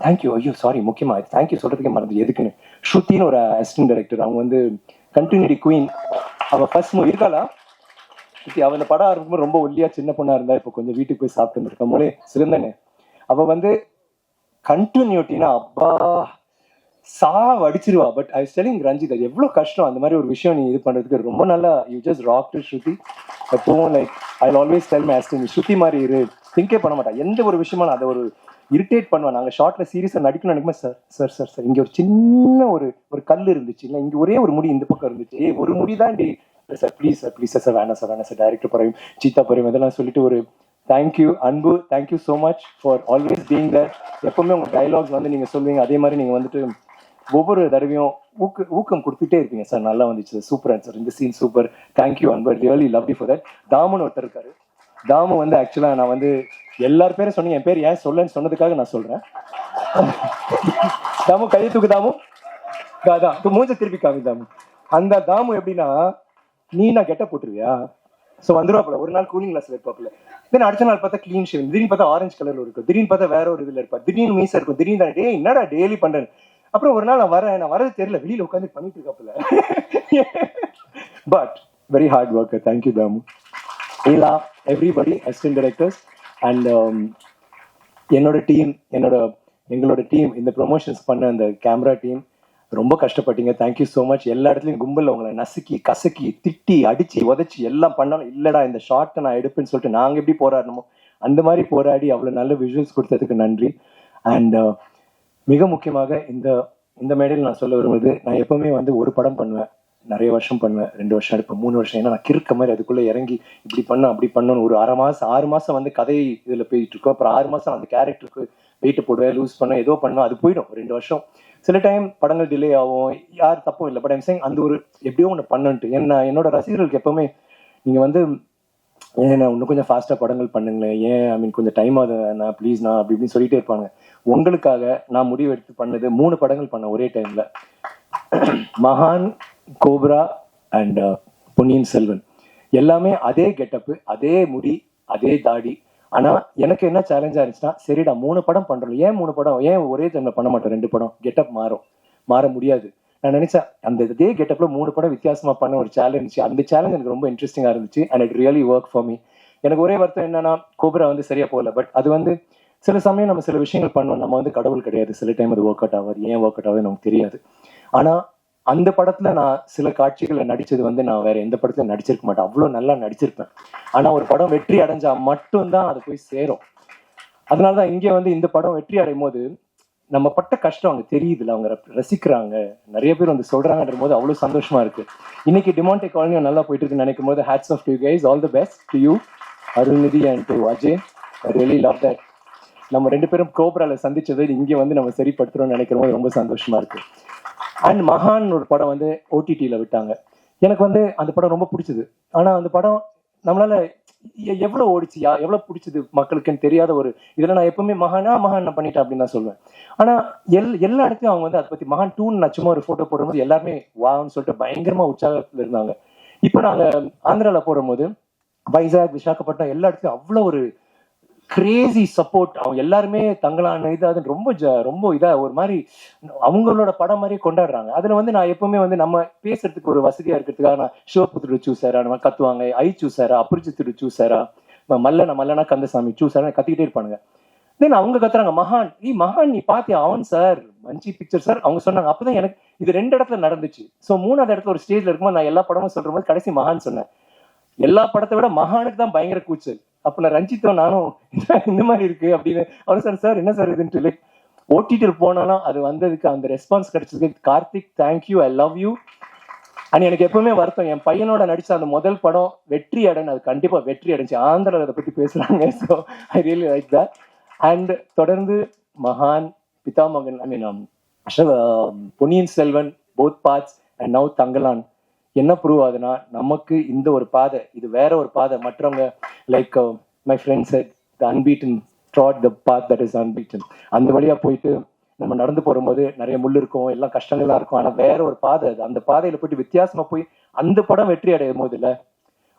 தேங்க்யூ, ஐயோ சாரி, முக்கியமாக தேங்க்யூ சொல்கிறதுக்கே மறந்து எதுக்குன்னு. ஸ்ருத்தின்னு ஒரு அசிஸ்டன்ட் டைரக்டர், அவங்க வந்து கண்டினியூட்டி குயின். அவள் ஃபர்ஸ்ட் மூவி இருக்காளா அவள் இந்த படம் ஆரம்பிக்கும்போது ரொம்ப ஒல்லியா சின்ன பொண்ணா இருந்தா, இப்போ கொஞ்சம் வீட்டுக்கு போய் சாப்பிட்டு இருந்திருக்க போலே சிறந்தனே. அவள் வந்து கண்டினியூட்டினா அப்பா அடிச்சிருவா. பட் ஐ டெல்லிங் ரஞ்சித், அது எவ்வளோ கஷ்டம் அந்த மாதிரி ஒரு விஷயம் நீ இது பண்ணுறதுக்கு. ரொம்ப நல்லா you just rock to Shruti. எப்பவும் like I always tell my assistant, Shruti மாதிரி இரு, திங்கே பண்ண மாட்டா எந்த ஒரு விஷயமா. நான் அதை ஒரு இரிட்டேட் பண்ணுவேன். நாங்கள் ஷார்ட்ல சீரியஸாக நடிக்கணும் நினைக்குமா, சார் இங்கே ஒரு சின்ன ஒரு கல் இருந்துச்சு, இல்லை இங்கே ஒரே ஒரு முடி இந்த பக்கம் இருந்துச்சு, ஒரு முடி தான் டி சார், ப்ளீஸ் சார் வேணாம் சார் டைரக்டர் பறையும் சீத்தா பறையும் இதெல்லாம் சொல்லிட்டு ஒரு thank you Anbu. Thank you so much for always being there. எப்பவுமே உங்கள் டைலாக்ஸ் வந்து நீங்கள் சொல்லுவீங்க, அதே மாதிரி நீங்கள் வந்துட்டு ஒவ்வொரு தடவையும் ஊக்கம் கொடுத்துட்டே இருப்பீங்க. சார் நல்லா வந்துச்சு, சூப்பர் சார், இந்த scene super, thank you Anbu, really love you for that. தாமுன்னு ஒருத்தர் இருக்காரு. தாமு வந்து ஆக்சுவலாக நான் வந்து எல்லார் பேரும் சொன்னீங்க, என் பேர் ஏன் சொல்லன்னு சொன்னதுக்காக நான் சொல்றேன். தாமு கையை தூக்கு, தாமு அதான் மூஞ்ச திருப்பி காமி. தாமு அந்த தாமு எப்படின்னா, நீ நான் கெட்ட போட்டுருவியா, ஸோ வந்துருவாப்புல. ஒரு நாள் கூலிங் கிளாஸ்ல இருப்பாப்புல, தென் அடுத்த நாள் பார்த்தா கிளீன் ஷேவ், திடீர்னு பார்த்தா ஆரஞ்சு கலர்ல இருக்கும், திடீர்னு பார்த்தா வேற ஒரு இதுல இருப்பா, திடீர்னு மீசா இருக்கும், திடீர்னு டே என்னடா டெய்லி பண்றேன். அப்புறம் ஒரு நாள் நான் வரது தெரியல, வெளியில உட்காந்து பண்ணிட்டு இருக்காப்புல. But very hard worker. Thank you Damu. இல்லா எவ்ரிபடி, அசிஸ்டன்ட் டைரக்டர்ஸ் அண்ட் எங்களோட டீம், இந்த ப்ரொமோஷன்ஸ் பண்ண அந்த கேமரா டீம், ரொம்ப கஷ்டப்பட்டீங்க, தேங்க்யூ ஸோ மச். எல்லா இடத்துலையும் கும்பலில் உங்களை நசுக்கி கசக்கி திட்டி அடிச்சு உதச்சி எல்லாம் பண்ணாலும் இல்லடா இந்த ஷார்ட்டை நான் எடுப்பேன்னு சொல்லிட்டு நாங்கள் எப்படி போராடணுமோ அந்த மாதிரி போராடி அவ்வளோ நல்ல விஷுவல்ஸ் கொடுத்ததுக்கு நன்றி. அண்ட் மிக முக்கியமாக இந்த மேடையில் நான் சொல்ல விரும்புவது, நான் எப்பவுமே வந்து ஒரு படம் பண்ணுவேன், நிறைய வருஷம் பண்ணுவேன், 2 வருஷம் எடுப்பேன், 3 வருஷம். ஏன்னா நான் கிறுக்க மாதிரி அதுக்குள்ளே இறங்கி இப்படி பண்ண அப்படி பண்ணணும். ஒரு 6 மாதம் வந்து கதை இதில் போயிட்டு இருக்கோம். அப்புறம் 6 மாதம் அந்த கேரக்டருக்கு வெயிட்டு போடுவேன், லூஸ் பண்ண ஏதோ பண்ணோம், அது போயிடும் 2 வருஷம். சில டைம் படங்கள் டிலே ஆகும், யார் தப்பும் இல்லை. பட் ஐம் சேயிங் அந்த ஒரு எப்படியோ ஒன்று பண்ணன்ட்டு. ஏன்னா என்னோட ரசிகர்களுக்கு எப்பவுமே நீங்கள் வந்து ஏன் இன்னும் கொஞ்சம் ஃபாஸ்ட்டாக படங்கள் பண்ணுங்களேன், ஏன் ஐ மீன் கொஞ்சம் டைம் ஆகுது நான் ப்ளீஸ் நான் அப்படி இப்படின்னு சொல்லிட்டே இருப்பாங்க. உங்களுக்காக நான் முடிவு எடுத்து பண்ணது 3 படங்கள் பண்ணேன் ஒரே டைமில். மகான், கோப்ரா அண்ட் பொன்னியின் செல்வன். எல்லாமே அதே கெட்டப்பு, அதே முடி, அதே தாடி. ஆனால் எனக்கு என்ன சேலஞ்சாக இருந்துச்சுன்னா, சரிடா 3 படம் பண்ணுறோம், ஏன் 3 படம், ஏன் ஒரே டைமில் பண்ண மாட்டோம் 2 படம், கெட்டப் மாற முடியாது. நான் நினைச்சேன் அந்த இதே கெட்டப்ல 3 படம் வித்தியாசமா பண்ண ஒரு சேலஞ்ச். அந்த சேலஞ்ச் எனக்கு ரொம்ப இன்ட்ரெஸ்டிங்கா இருந்துச்சு and it really work for me. எனக்கு ஒரே வருத்தம் என்னன்னா கோப்ரா வந்து சரியா போகல. பட் அது வந்து சில சமயம் நம்ம சில விஷயங்கள் பண்ணோம், நம்ம வந்து கடவுள் கிடையாது, சில டைம் அது ஒர்க் அவுட் ஆகாது, ஏன் ஒர்க் அவுட் ஆகுது நமக்கு தெரியாது. ஆனா அந்த படத்துல நான் சில காட்சிகளை நடிச்சது வந்து நான் வேற எந்த படத்துல நடிச்சிருக்க மாட்டேன், அவ்வளவு நல்லா நடிச்சிருப்பேன். ஆனா ஒரு படம் வெற்றி அடைஞ்சா மட்டும்தான் அது போய் சேரும். அதனாலதான் இங்க வந்து இந்த படம் வெற்றி அடையும் போது நம்ம பட்ட கஷ்டம் அவங்க தெரியுதுல, அவங்க ரசிக்கிறாங்க, நிறைய பேர் வந்து சொல்றாங்கன்ற போது அவ்வளவு சந்தோஷமா இருக்கு. இன்னைக்கு டிமாண்டே காலனியும் நல்லா போயிட்டு இருக்குன்னு நினைக்கும் போது hats off to you guys, all the best to you Arulnithi and to Ajay. I really love that. நம்ம 2 பேரும் கோப்ரால சந்திச்சதை இங்கே வந்து நம்ம சரிப்படுத்துறோம்னு நினைக்கிற போது ரொம்ப சந்தோஷமா இருக்கு. அண்ட் மகான் ஒரு படம் வந்து ஓடிடியில விட்டாங்க. எனக்கு வந்து அந்த படம் ரொம்ப பிடிச்சது. ஆனா அந்த படம் நம்மளால எவ்வளவு ஓடிச்சியா எவ்வளவு பிடிச்சது மக்களுக்குன்னு தெரியாத ஒரு இதுல நான் எப்பவுமே மகான் நான் பண்ணிட்டேன் அப்படின்னு தான் சொல்லுவேன். ஆனா எல்லா இடத்துலயும் அவங்க வந்து அதை பத்தி மகான் 2 நான் சும்மா ஒரு போட்டோ போடும்போது எல்லாருமே வான்னு சொல்லிட்டு பயங்கரமா உற்சாகத்துல இருந்தாங்க. இப்ப நாங்க ஆந்திரால போடும்போது வைசாக், விசாகப்பட்டினம் எல்லா இடத்துலயும் அவ்வளவு ஒரு கிரேசி சப்போர்ட். அவங்க எல்லாருமே தங்களான இது ரொம்ப இதா ஒரு மாதிரி அவங்களோட படம் மாதிரியே கொண்டாடுறாங்க. அதுல வந்து நான் எப்பவுமே வந்து நம்ம பேசுறதுக்கு ஒரு வசதியா இருக்கிறதுக்காக நான் சிவபுத்திர சூசாரா நம்ம கத்துவாங்க, ஐ சூசாரா, அபரிஜித்து சூசாரா, மல்லனா கந்தசாமி சூசாரா கத்திக்கிட்டே இருப்பானுங்க. தென் அவங்க கத்துறாங்க மகான் நீ பாத்தியா, அவன் சார் மஞ்சி பிக்சர் சார் அவங்க சொன்னாங்க. அப்பதான் எனக்கு இது 2 இடத்துல நடந்துச்சு. ஸோ 3வது இடத்துல ஒரு ஸ்டேஜ்ல இருக்கும்போது நான் எல்லா படமும் சொல்ற போது கடைசி மகான் சொன்னேன். எல்லா படத்தை விட மகானுக்கு தான் பயங்கர கூச்சல். அப்ப நான் ரஞ்சித்தும் நானும் இந்த மாதிரி இருக்கு அப்படின்னு அவர் சார் என்ன சார் இதுன்னு சொல்லி ஓடிடியில் போனாலும் அது வந்ததுக்கு அந்த ரெஸ்பான்ஸ் கிடைச்சதுக்கு Karthik thank you, I love you. And எனக்கு எப்பவுமே வருத்தம், என் பையனோட நடிச்ச அந்த முதல் படம் வெற்றி அடைன்னு, அது கண்டிப்பா வெற்றி அடைஞ்சு ஆந்திராவில் அதை பத்தி பேசுறாங்க. So I really like that. And தொடர்ந்து மகான், Pithamagan, I mean Ponniyin Selvan both parts and now Thangalaan என்ன ப்ரூவ் ஆகுதுன்னா நமக்கு இந்த ஒரு பாதை, இது வேற ஒரு பாதை. மற்றவங்க like my friends the unbeaten trod the path that is unbeaten. அந்த வழியா போயிட்டு நம்ம நடந்து போகும்போது நிறைய முள் இருக்கும், எல்லாம் கஷ்டங்களா இருக்கும். ஆனா வேற ஒரு பாதை, அது அந்த பாதையில போயிட்டு வித்தியாசமா போய் அந்த படம் வெற்றி அடையும் போது இல்ல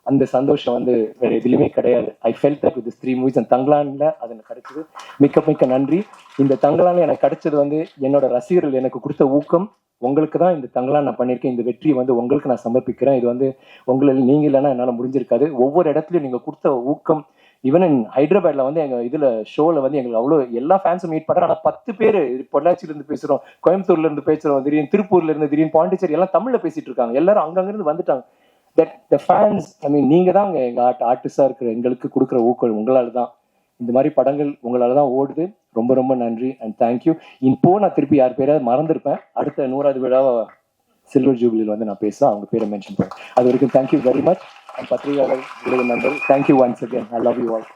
அந்த சந்தோஷம் வந்து வேற எதுலையுமே கிடையாது. I felt that with 3 movies and தங்கலான்ல அது எனக்கு கிடைச்சது. மிக்க நன்றி. இந்த தங்கலான்ல எனக்கு கிடைச்சது வந்து என்னோட ரசிகர்கள் எனக்கு கொடுத்த ஊக்கம். உங்களுக்கு தான் இந்த தங்கலான் நான் பண்ணியிருக்கேன். இந்த வெற்றியை வந்து உங்களுக்கு நான் சமர்ப்பிக்கிறேன். இது வந்து நீங்க இல்லைன்னா என்னால் முடிஞ்சிருக்காது. ஒவ்வொரு இடத்துலையும் நீங்க கொடுத்த ஊக்கம். ஈவன் இன் ஹைதராபாத்ல வந்து எங்க இதுல ஷோல வந்து எங்களுக்கு அவ்வளோ எல்லா ஃபேன்ஸும் மீட் பண்றோம். ஆனா 10 பேர் பொள்ளாச்சியில இருந்து பேசுறோம், கோயம்புத்தூர்ல இருந்து பேசுறோம், திடீர்னு திருப்பூர்ல இருந்து, திடீர்னு பாண்டிச்சேரி, எல்லாம் தமிழ்ல பேசிட்டு இருக்காங்க. எல்லாரும் அங்கிருந்து வந்துட்டாங்க. த ஃபேன்ஸ், ஐ மீன் நீங்க தான் எங்க ஆர்டிஸ்டா இருக்கிற எங்களுக்கு கொடுக்குற ஊக்கம் உங்களால தான். இந்த மாதிரி படங்கள் உங்களால தான் ஓடுது. ரொம்ப நன்றி அண்ட் தேங்க்யூ. இப்போ நான் திருப்பி யார் பேராவது மறந்துருப்பேன். அடுத்த 100வது விழாவை சில்வர் ஜூபிலியில் வந்து நான் பேசுவேன், அவங்க பேரை மென்ஷன் பண்ணேன். அது வரைக்கும் தேங்க்யூ வெரி மச். பத்திரிகையாளர் நண்பர், thank you once again. I love you all.